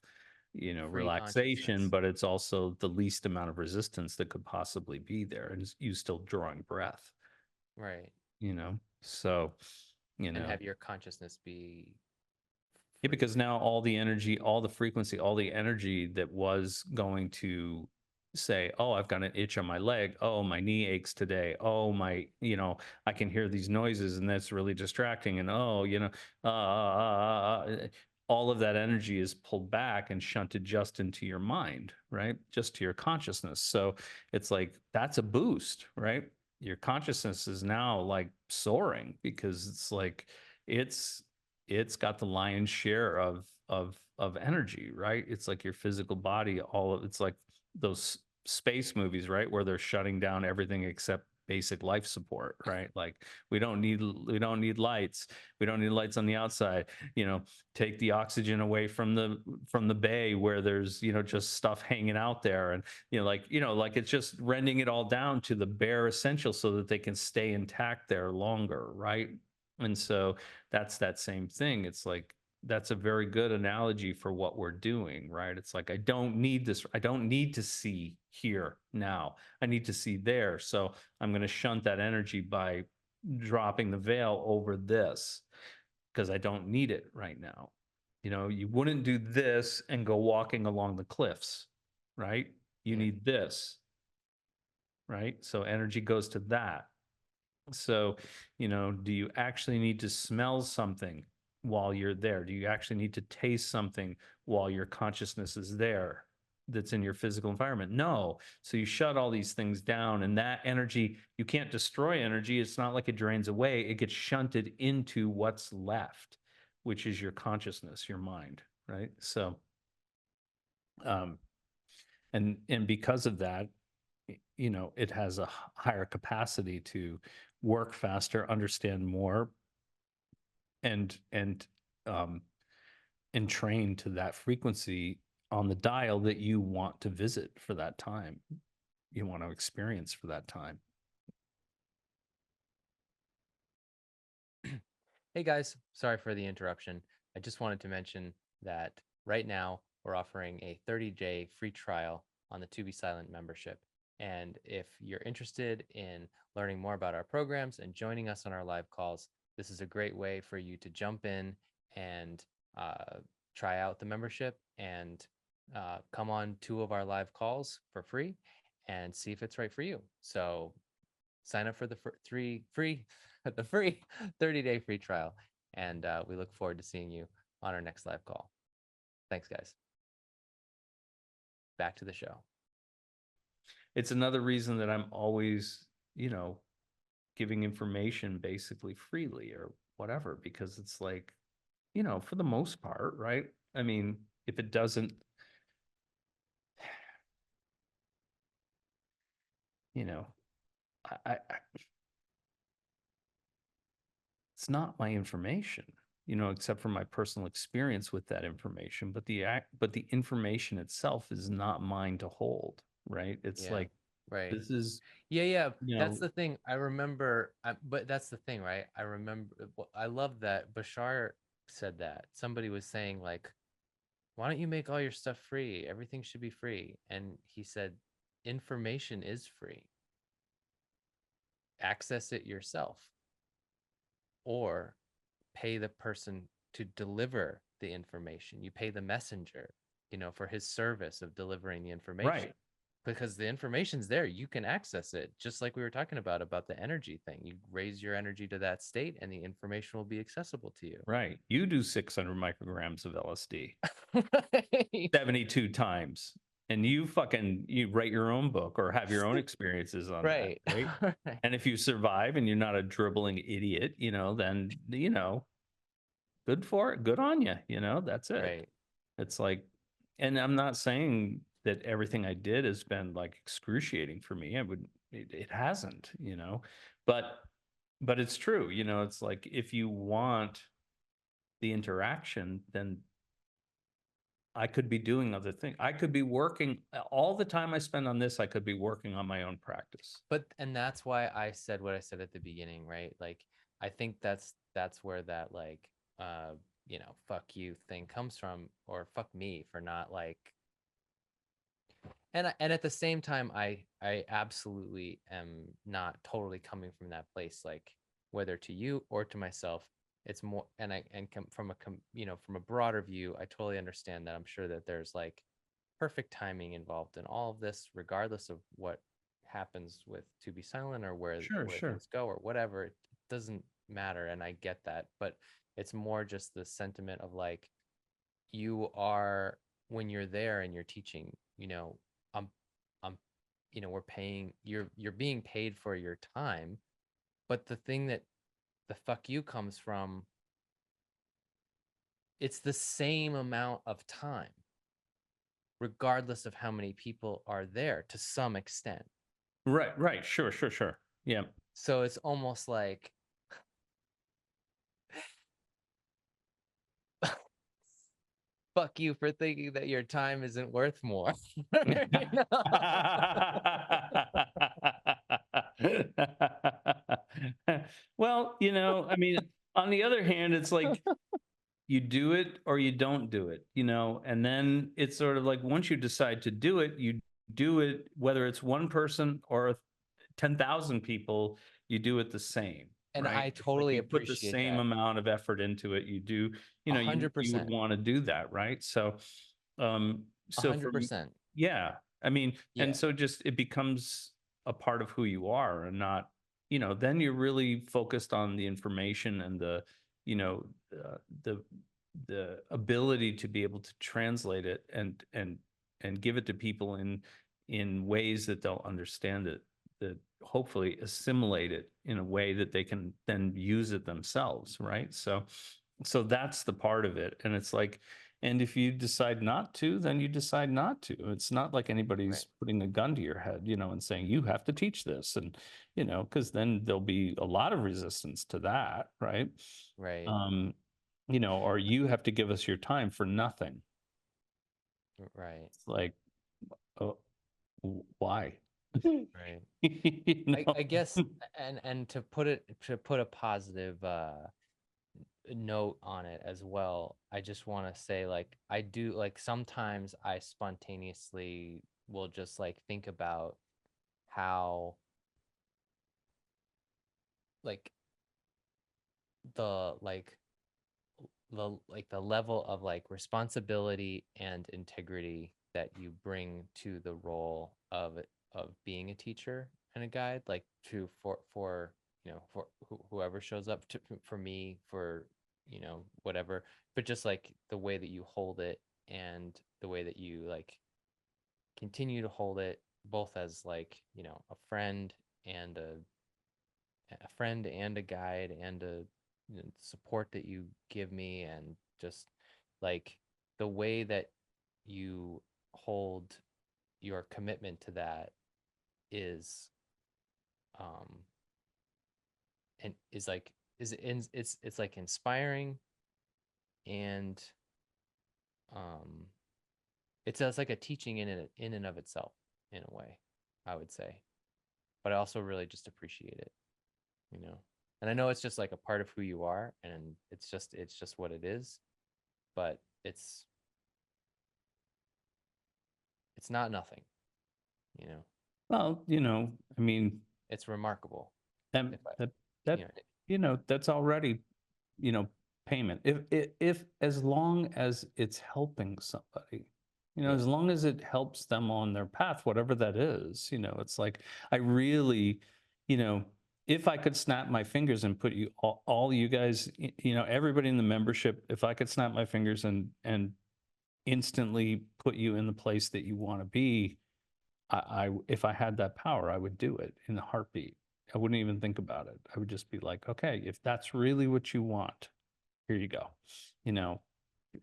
S2: free
S1: relaxation,
S2: consciousness,
S1: but it's also the least amount of resistance that could possibly be there. And you still drawing breath,
S2: right?
S1: So,
S2: And have your consciousness be
S1: yeah,
S2: free.
S1: because now all the energy, all the frequency, all the energy that was going to say, oh, I've got an itch on my leg. Oh, my knee aches today. Oh, I can hear these noises and that's really distracting. And oh, all of that energy is pulled back and shunted just into your mind, right? Just to your consciousness. So it's like that's a boost, right? Your consciousness is now like soaring because it's like, it's it's got the lion's share of energy, right? It's like your physical body, it's like those space movies, right? Where they're shutting down everything except basic life support, right? Like we don't need lights. We don't need lights on the outside. Take the oxygen away from the bay where there's, just stuff hanging out there. And like it's just rending it all down to the bare essentials so that they can stay intact there longer, right? And so that's that same thing. It's like that's a very good analogy for what we're doing, right? It's like I don't need this. I don't need to see here now. I need to see there. So I'm going to shunt that energy by dropping the veil over this because I don't need it right now. You wouldn't do this and go walking along the cliffs, right? You
S2: Yeah.
S1: need this, right? So energy goes to that. So, do you actually need to smell something while you're there? Do you actually need to taste something while your consciousness is there that's in your physical environment? No. So you shut all these things down, and that energy, you can't destroy energy. It's not like it drains away, it gets shunted into what's left, which is your consciousness, your mind, right? So, um, and because of that, it has a higher capacity to work faster, understand more, and um and train to that frequency on the dial that you want to visit for that time, you want to experience for that time.
S2: Hey guys, sorry for the interruption. I just wanted to mention that right now we're offering a 30-day free trial on the To Be Silent membership. And if you're interested in learning more about our programs and joining us on our live calls, this is a great way for you to jump in and try out the membership and come on 2 of our live calls for free and see if it's right for you. So sign up for the the free 30-day free trial, and we look forward to seeing you on our next live call. Thanks, guys. Back to the show.
S1: It's another reason that I'm always, you know giving information basically freely or whatever, because it's like, for the most part, right? I mean, if it doesn't, you know, it's not my information, except for my personal experience with that information. But the information itself is not mine to hold, right? It's
S2: Yeah.
S1: like
S2: Right.
S1: this is,
S2: Yeah, yeah.
S1: you
S2: That's
S1: know,
S2: the thing. I remember, but that's the thing, right? I remember, I love that Bashar said that. Somebody was saying, like, why don't you make all your stuff free? Everything should be free. And he said, information is free. Access it yourself or pay the person to deliver the information. You pay the messenger, for his service of delivering the information
S1: right,
S2: because the information's there. You can access it, just like we were talking about the energy thing. You raise your energy to that state and the information will be accessible to you.
S1: right. You do 600 micrograms of LSD
S2: Right.
S1: 72 times, and you write your own book or have your own experiences on that,
S2: Right.
S1: right?
S2: Right.
S1: And if you survive and you're not a dribbling idiot, then, good for it. Good on you. That's it.
S2: Right.
S1: It's like, and I'm not saying that everything I did has been like excruciating for me. It hasn't, but, it's true. It's like if you want the interaction, then I could be doing other things. I could be working all the time I spend on this. I could be working on my own practice.
S2: And that's why I said what I said at the beginning, right? Like, I think that's where that, like, uh fuck you thing comes from, or fuck me for not, like, and at the same time, I absolutely am not totally coming from that place, like, whether to you or to myself. It's more, and from from a broader view, I totally understand that. I'm sure that there's, like, perfect timing involved in all of this, regardless of what happens with To Be Silent, or
S1: Sure,
S2: where
S1: sure.
S2: things go or whatever. It doesn't matter, and I get that, but it's more just the sentiment of, like, you are, when you're there and you're teaching, I'm I'm we're paying, you're being paid for your time, but the thing that the fuck you comes from, it's the same amount of time regardless of how many people are there, to some extent.
S1: Right, right. Sure, sure, sure. Yeah.
S2: So it's almost like, fuck you for thinking that your time isn't worth more. You know?
S1: Well, I mean, on the other hand, it's like you do it or you don't do it, and then it's sort of like once you decide to do it, you do it, whether it's one person or 10,000 people, you do it the same,
S2: And
S1: right?
S2: I
S1: It's like
S2: totally
S1: you put the
S2: appreciate
S1: same
S2: that.
S1: amount of effort into it. You do,
S2: A
S1: you
S2: hundred
S1: would
S2: percent.
S1: want to do that, right? So,
S2: A
S1: so
S2: hundred percent.
S1: yeah, I mean, and
S2: Yeah.
S1: so just it becomes a part of who you are and not, then you're really focused on the information and you know, the ability to be able to translate it and give it to people in ways that they'll understand it, that hopefully assimilate it in a way that they can then use it themselves, right? So that's the part of it. And it's like, and if you decide not to, then you decide not to. It's not like
S2: Right.
S1: anybody's putting a gun to your head, and saying you have to teach this. And, because then there'll be a lot of resistance to that, right?
S2: Right.
S1: Um, or you have to give us your time for nothing.
S2: Right.
S1: It's like, oh, why?
S2: Right.
S1: you
S2: I
S1: know?
S2: guess, and to put a positive note on it as well, I just want to say, like, I do, like, sometimes I spontaneously will just, like, think about how, like, the like the level of, like, responsibility and integrity that you bring to the role of being a teacher and a guide, like, to for for whoever shows up, for me, for whatever, but just, like, the way that you hold it, and the way that you, like, continue to hold it, both as, like, a friend and a friend and a guide and a, you know, support that you give me, and just like the way that you hold your commitment to that is um and is like is in it's like inspiring, and um it's like a teaching in and of itself, in a way, I would say. But I also really just appreciate it, you know. And I know it's just like a part of who you are, and it's just what it is, but it's not nothing, you know.
S1: Well, I mean,
S2: It's remarkable.
S1: that
S2: If I,
S1: that
S2: you
S1: that
S2: know,
S1: that's already, you know, payment. If as long as it's helping somebody,
S2: yeah.
S1: as long as it helps them on their path, whatever that is, it's like I really, you know, if I could snap my fingers and put you all you guys, everybody in the membership, if I could snap my fingers and instantly put you in the place that you want to be, if I had that power, I would do it in a heartbeat. I wouldn't even think about it. I would just be like, okay, if that's really what you want, here you go. You know,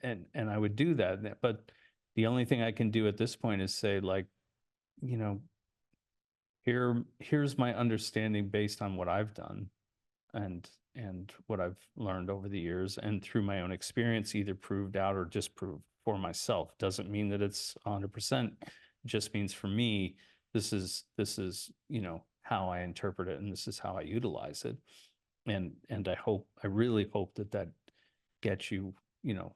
S1: and I would do that. But the only thing I can do at this point is say, like, you know, here's my understanding based on what I've done and what I've learned over the years and through my own experience, either proved out or disproved for myself. Doesn't mean that it's 100%. It just means for me, this is how I interpret it and this is how I utilize it. And I really hope that that gets you, you know,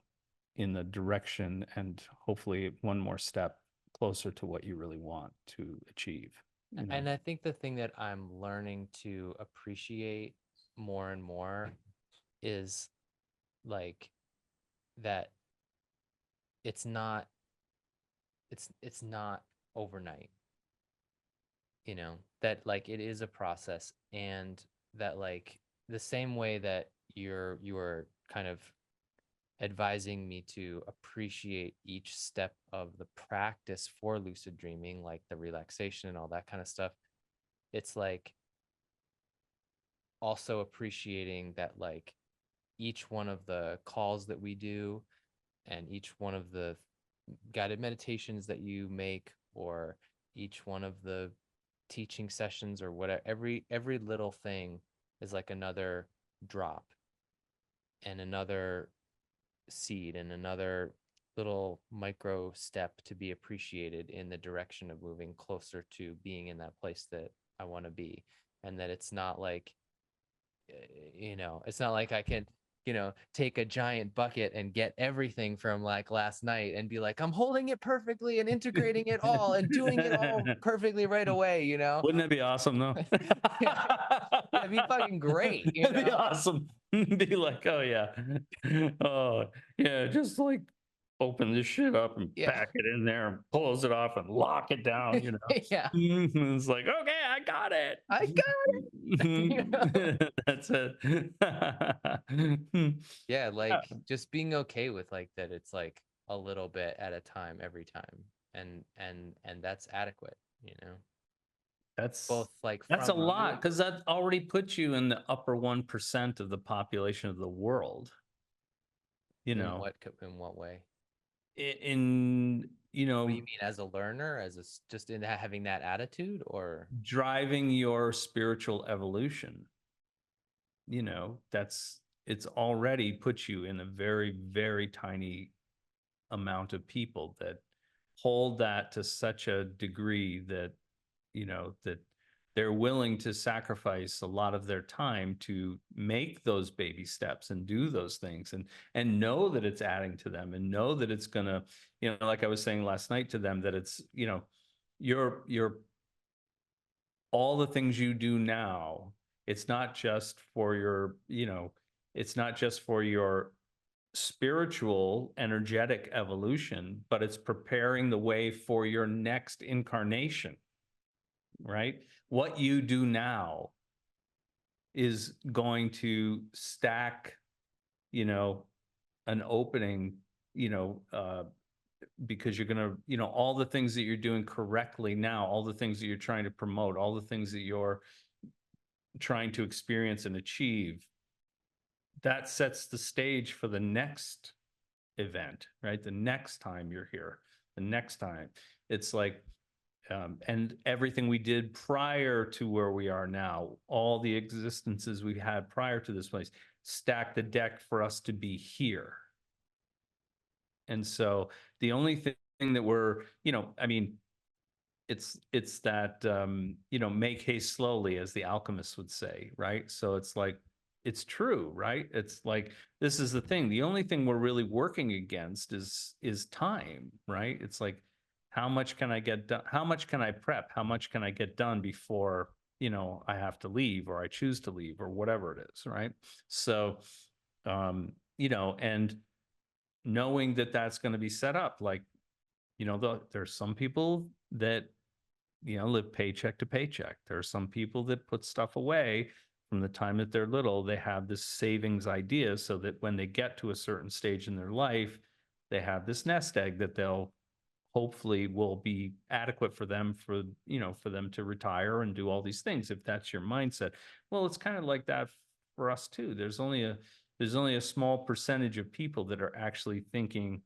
S1: in the direction and hopefully one more step closer to what you really want to achieve, you know.
S2: And I think the thing that I'm learning to appreciate more and more is like that it's not it's not overnight, you know, that like it is a process, and that like the same way that you are kind of advising me to appreciate each step of the practice for lucid dreaming, like the relaxation and all that kind of stuff. It's like also appreciating that like each one of the calls that we do, and each one of the guided meditations that you make, or each one of the teaching sessions or whatever, every little thing is like another drop and another seed and another little micro step to be appreciated in the direction of moving closer to being in that place that I want to be. And that it's not like, it's not like I can, take a giant bucket and get everything from like last night and be like, I'm holding it perfectly and integrating it all and doing it all perfectly right away, you know?
S1: Wouldn't that be awesome though?
S2: Yeah, yeah, it'd be fucking great, you
S1: That'd be
S2: know?
S1: awesome. Be like, oh yeah. Oh yeah, just like open this shit up and
S2: Yeah.
S1: pack it in there and close it off and lock it down,
S2: Yeah.
S1: It's like, okay, I got
S2: I got it, you know?
S1: it. That's it.
S2: Yeah, like just being okay with like that it's like a little bit at a time every time. And that's adequate, you know?
S1: That's
S2: Both like
S1: that's a
S2: from
S1: lot
S2: you.
S1: because that already puts you in the upper 1% of the population of the world, you know.
S2: In what way?
S1: In
S2: What do you mean, as a learner, just in having that attitude, or
S1: driving your spiritual evolution, that's it's already put you in a very, very tiny amount of people that hold that to such a degree that that they're willing to sacrifice a lot of their time to make those baby steps and do those things and know that it's adding to them and know that it's gonna, like I was saying last night to them, that it's, your all the things you do now, it's not just for your, it's not just for your spiritual energetic evolution, but it's preparing the way for your next incarnation, right? What you do now is going to stack, you know, an opening, you know, because you're going to, all the things that you're doing correctly now, all the things that you're trying to promote, all the things that you're trying to experience and achieve, that sets the stage for the next event, right? The next time you're here, the next time. It's like, and everything we did prior to where we are now, all the existences we had prior to this place, stack the deck for us to be here. And so the only thing that we're, I mean, it's that make haste slowly, as the alchemists would say, right? So it's like, it's true, right? It's like, this is the thing, the only thing we're really working against is time, right? It's like, how much can I get done, how much can I prep, how much can I get done before I have to leave, or I choose to leave, or whatever it is, right? So and knowing that that's going to be set up, like, there's some people that live paycheck to paycheck. There are some people that put stuff away from the time that they're little. They have this savings idea so that when they get to a certain stage in their life, they have this nest egg that they'll hopefully will be adequate for them, for them to retire and do all these things, if that's your mindset. Well, it's kind of like that for us too. There's only a small percentage of people that are actually thinking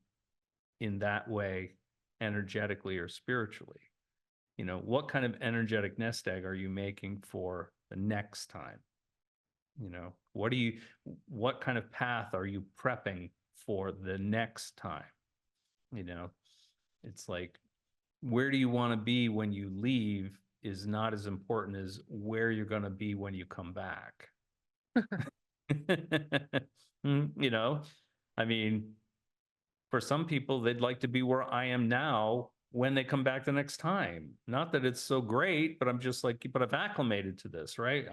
S1: in that way, energetically or spiritually. What kind of energetic nest egg are you making for the next time? What kind of path are you prepping for the next time? you know it's like, where do you want to be when you leave is not as important as where you're going to be when you come back. you know I mean, for some people, they'd like to be where I am now when they come back the next time. Not that it's so great, but I'm just like, but I've acclimated to this, right?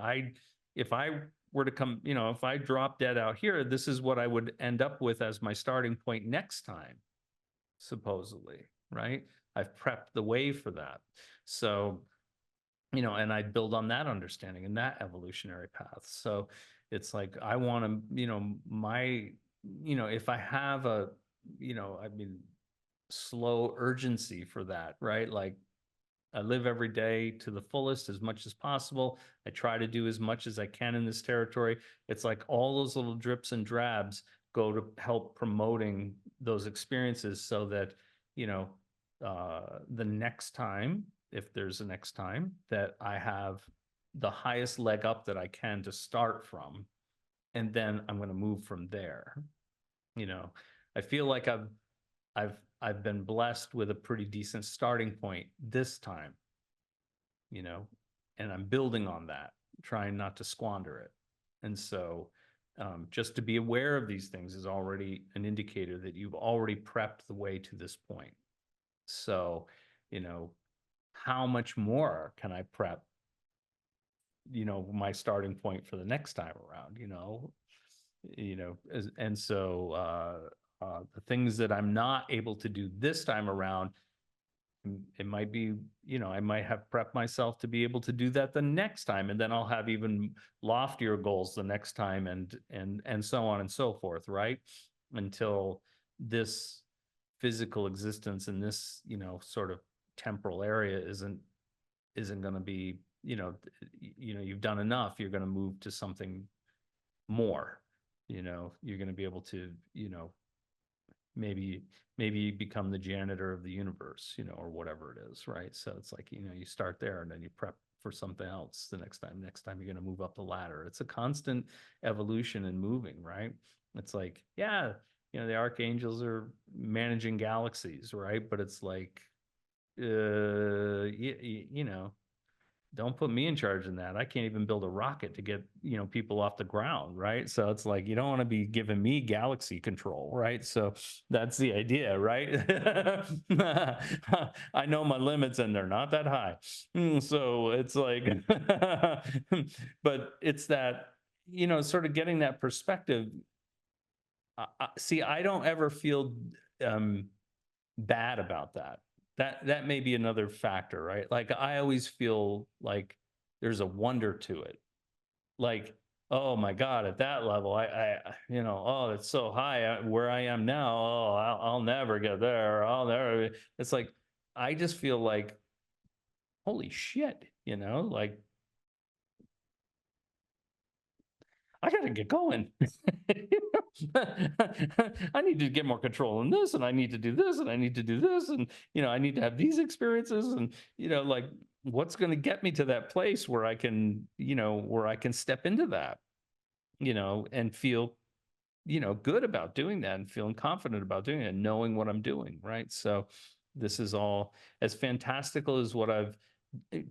S1: If I were to come, if I drop dead out here, this is what I would end up with as my starting point next time, supposedly, right? I've prepped the way for that. So, and I build on that understanding and that evolutionary path. So it's like, I want to, if I have a, I mean, slow urgency for that, right? Like, I live every day to the fullest as much as possible. I try to do as much as I can in this territory. It's like all those little drips and drabs go to help promoting those experiences so that, you know, the next time, if there's a next time, that I have the highest leg up that I can to start from. And then I'm going to move from there. You know, I feel like I've been blessed with a pretty decent starting point this time, you know, and I'm building on that, trying not to squander it. And so, just to be aware of these things is already an indicator that you've already prepped the way to this point. So, you know, how much more can I prep, my starting point for the next time around, and so, the things that I'm not able to do this time around, it might be, I might have prepped myself to be able to do that the next time, and then I'll have even loftier goals the next time, and so on and so forth, right? Until this physical existence in this, sort of temporal area isn't going to be, you've done enough, you're going to move to something more. You're going to be able to, maybe become the janitor of the universe, or whatever it is, right? So it's like, you start there and then you prep for something else the next time you're going to move up the ladder. It's a constant evolution and moving, right? It's like, yeah, the archangels are managing galaxies, right? But it's like, you know don't put me in charge in that. I can't even build a rocket to get, people off the ground, right? So it's like, you don't want to be giving me galaxy control, right? So that's the idea, right? I know my limits and they're not that high. So it's like, but it's that, sort of getting that perspective. See, I don't ever feel um, bad about that. That may be another factor, right? Like, I always feel like there's a wonder to it. Like, oh my God, at that level, oh, it's so high, where I am now. Oh, I'll never get there. I'll never. It's like, I just feel like, holy shit, like, I got to get going. I need to get more control in this, and I need to do this, and I need to do this, and I need to have these experiences, and like what's going to get me to that place where I can, where I can step into that, and feel, good about doing that and feeling confident about doing it and knowing what I'm doing, right? So this is all as fantastical as what I've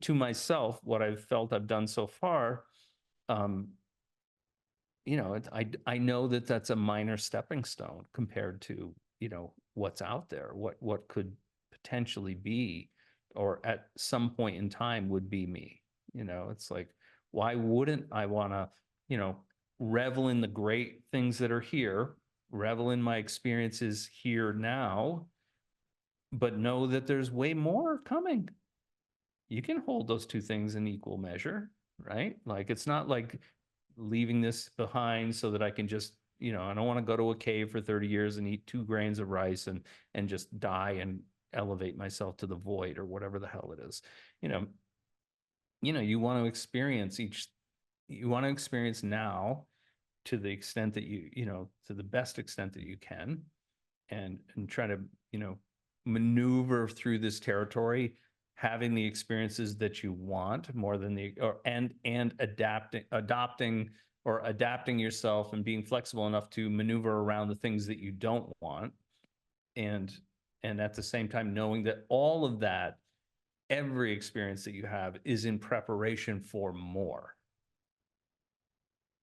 S1: to myself, what I've felt I've done so far. Um, I know that that's a minor stepping stone compared to, what's out there, what could potentially be, or at some point in time would be me. It's like, why wouldn't I want to, you know, revel in the great things that are here, revel in my experiences here now, but know that there's way more coming. You can hold those two things in equal measure, right? Like it's not like leaving this behind so that I can just, I don't want to go to a cave for 30 years and eat 2 grains of rice and just die and elevate myself to the void or whatever the hell it is. You know, you want to experience you want to experience now to the extent that to the best extent that you can, and try to maneuver through this territory, having the experiences that you want more than the or and adapting yourself and being flexible enough to maneuver around the things that you don't want, and at the same time knowing that all of that, every experience that you have is in preparation for more.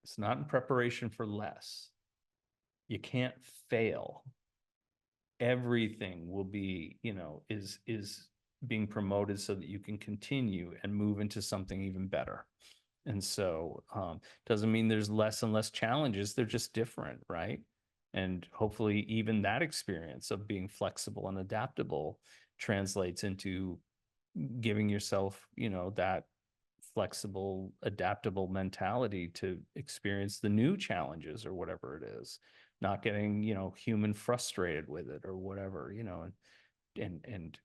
S1: It's not in preparation for less. You can't fail. Everything will be, is being promoted so that you can continue and move into something even better. And so doesn't mean there's less and less challenges. They're just different, right? And hopefully even that experience of being flexible and adaptable translates into giving yourself, that flexible, adaptable mentality to experience the new challenges or whatever it is, not getting, human frustrated with it or whatever, and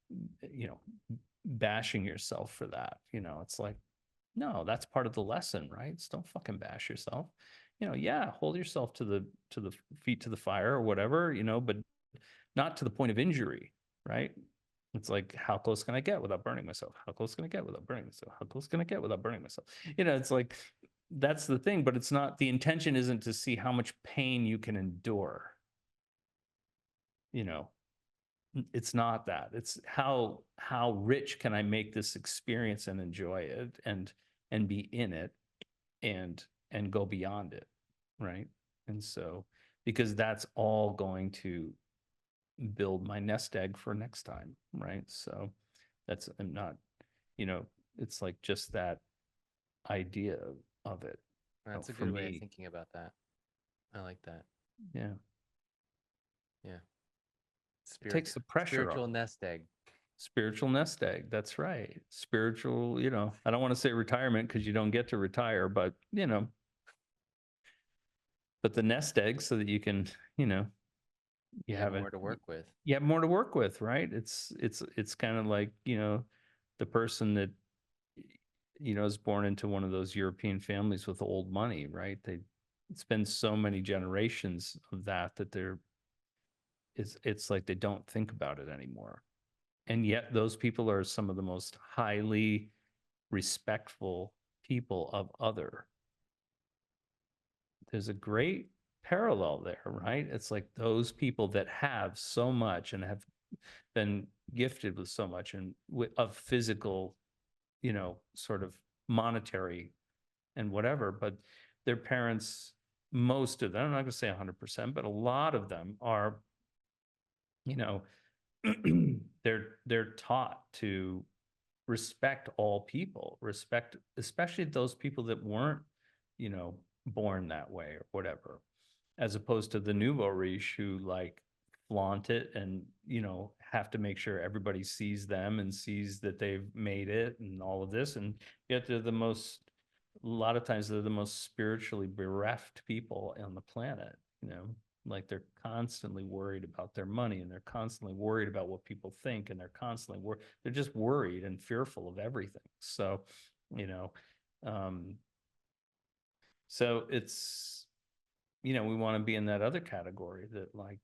S1: bashing yourself for that. It's like, no, that's part of the lesson, right? So don't fucking bash yourself. Yeah, hold yourself to the feet to the fire or whatever, but not to the point of injury, right? It's like, how close can I get without burning myself? How close can I get without burning myself? How close can I get without burning myself? It's like, that's the thing, but it's not, the intention isn't to see how much pain you can endure. You know, it's not that. It's how rich can I make this experience and enjoy it and be in it and go beyond it, right? And so, because that's all going to build my nest egg for next time, right? So that's, I'm not, you know, it's like just that idea of it,
S2: That's a
S1: for
S2: good way of
S1: me.
S2: thinking about that. I like that.
S1: Yeah.
S2: Yeah.
S1: It takes the pressure off.
S2: Spiritual nest egg.
S1: Spiritual nest egg. That's right. Spiritual, I don't want to say retirement because you don't get to retire, but but the nest egg so that you can, you
S2: You have
S1: have
S2: more
S1: it,
S2: to work with.
S1: you have more to work with, right? It's kind of like, the person that, is born into one of those European families with old money, right? It's been so many generations of that it's like they don't think about it anymore. And yet those people are some of the most highly respectful people of other. There's a great parallel there, right? It's like those people that have so much and have been gifted with so much and of physical, sort of monetary and whatever, but their parents, most of them, I'm not going to say 100%, but a lot of them are, you know, they're taught to respect all people, respect especially those people that weren't, born that way or whatever, as opposed to the nouveau riche who like flaunt it and have to make sure everybody sees them and sees that they've made it and all of this, and yet they're the most, a lot of times they're the most spiritually bereft people on the planet, like they're constantly worried about their money and they're constantly worried about what people think and they're constantly they're just worried and fearful of everything. So, you know, um, So it's, we want to be in that other category that like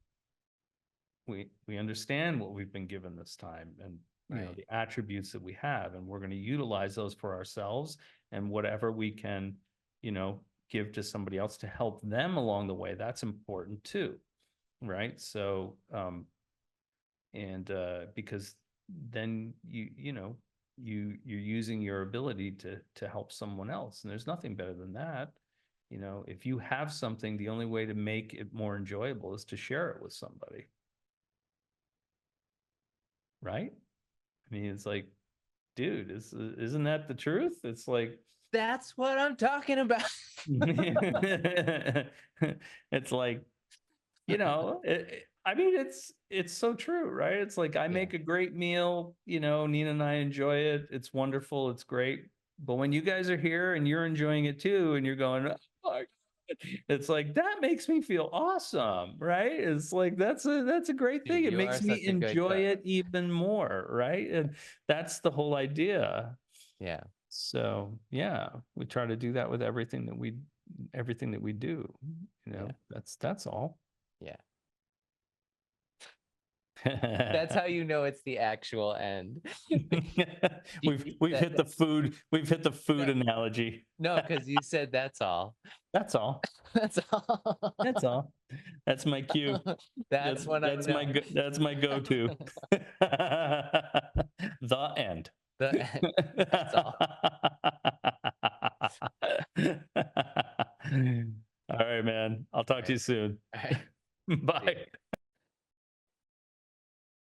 S1: we understand what we've been given this time and
S2: Right.
S1: the attributes that we have, and we're going to utilize those for ourselves, and whatever we can, you know, give to somebody else to help them along the way, that's important too, right? So and because then you're using your ability to help someone else, and there's nothing better than that. If you have something, the only way to make it more enjoyable is to share it with somebody, right? I mean, it's like, dude, isn't that the truth? It's like,
S2: That's what I'm talking about.
S1: it's like, I mean, it's so true, right? It's like I
S2: Yeah.
S1: make a great meal, Nina and I enjoy it. It's wonderful. It's great. But when you guys are here and you're enjoying it too, and you're going, "Oh my God," it's like that makes me feel awesome, right? It's like that's a great
S2: Dude,
S1: thing. It
S2: you are
S1: makes me
S2: such a good
S1: enjoy
S2: cook.
S1: it even more, right? And that's the whole idea.
S2: Yeah.
S1: So yeah, we try to do that with everything that we do.
S2: Yeah.
S1: That's all.
S2: Yeah. That's how you know it's the actual end.
S1: We've hit the food,
S2: No,
S1: analogy.
S2: no, because you said that's all.
S1: That's all.
S2: That's all.
S1: That's all. That's my cue.
S2: That's when I know.
S1: That's my go-to. The end.
S2: The end. That's all.
S1: All right, man. I'll talk
S2: All
S1: to
S2: right.
S1: you soon.
S2: All right. See ya.
S1: Bye.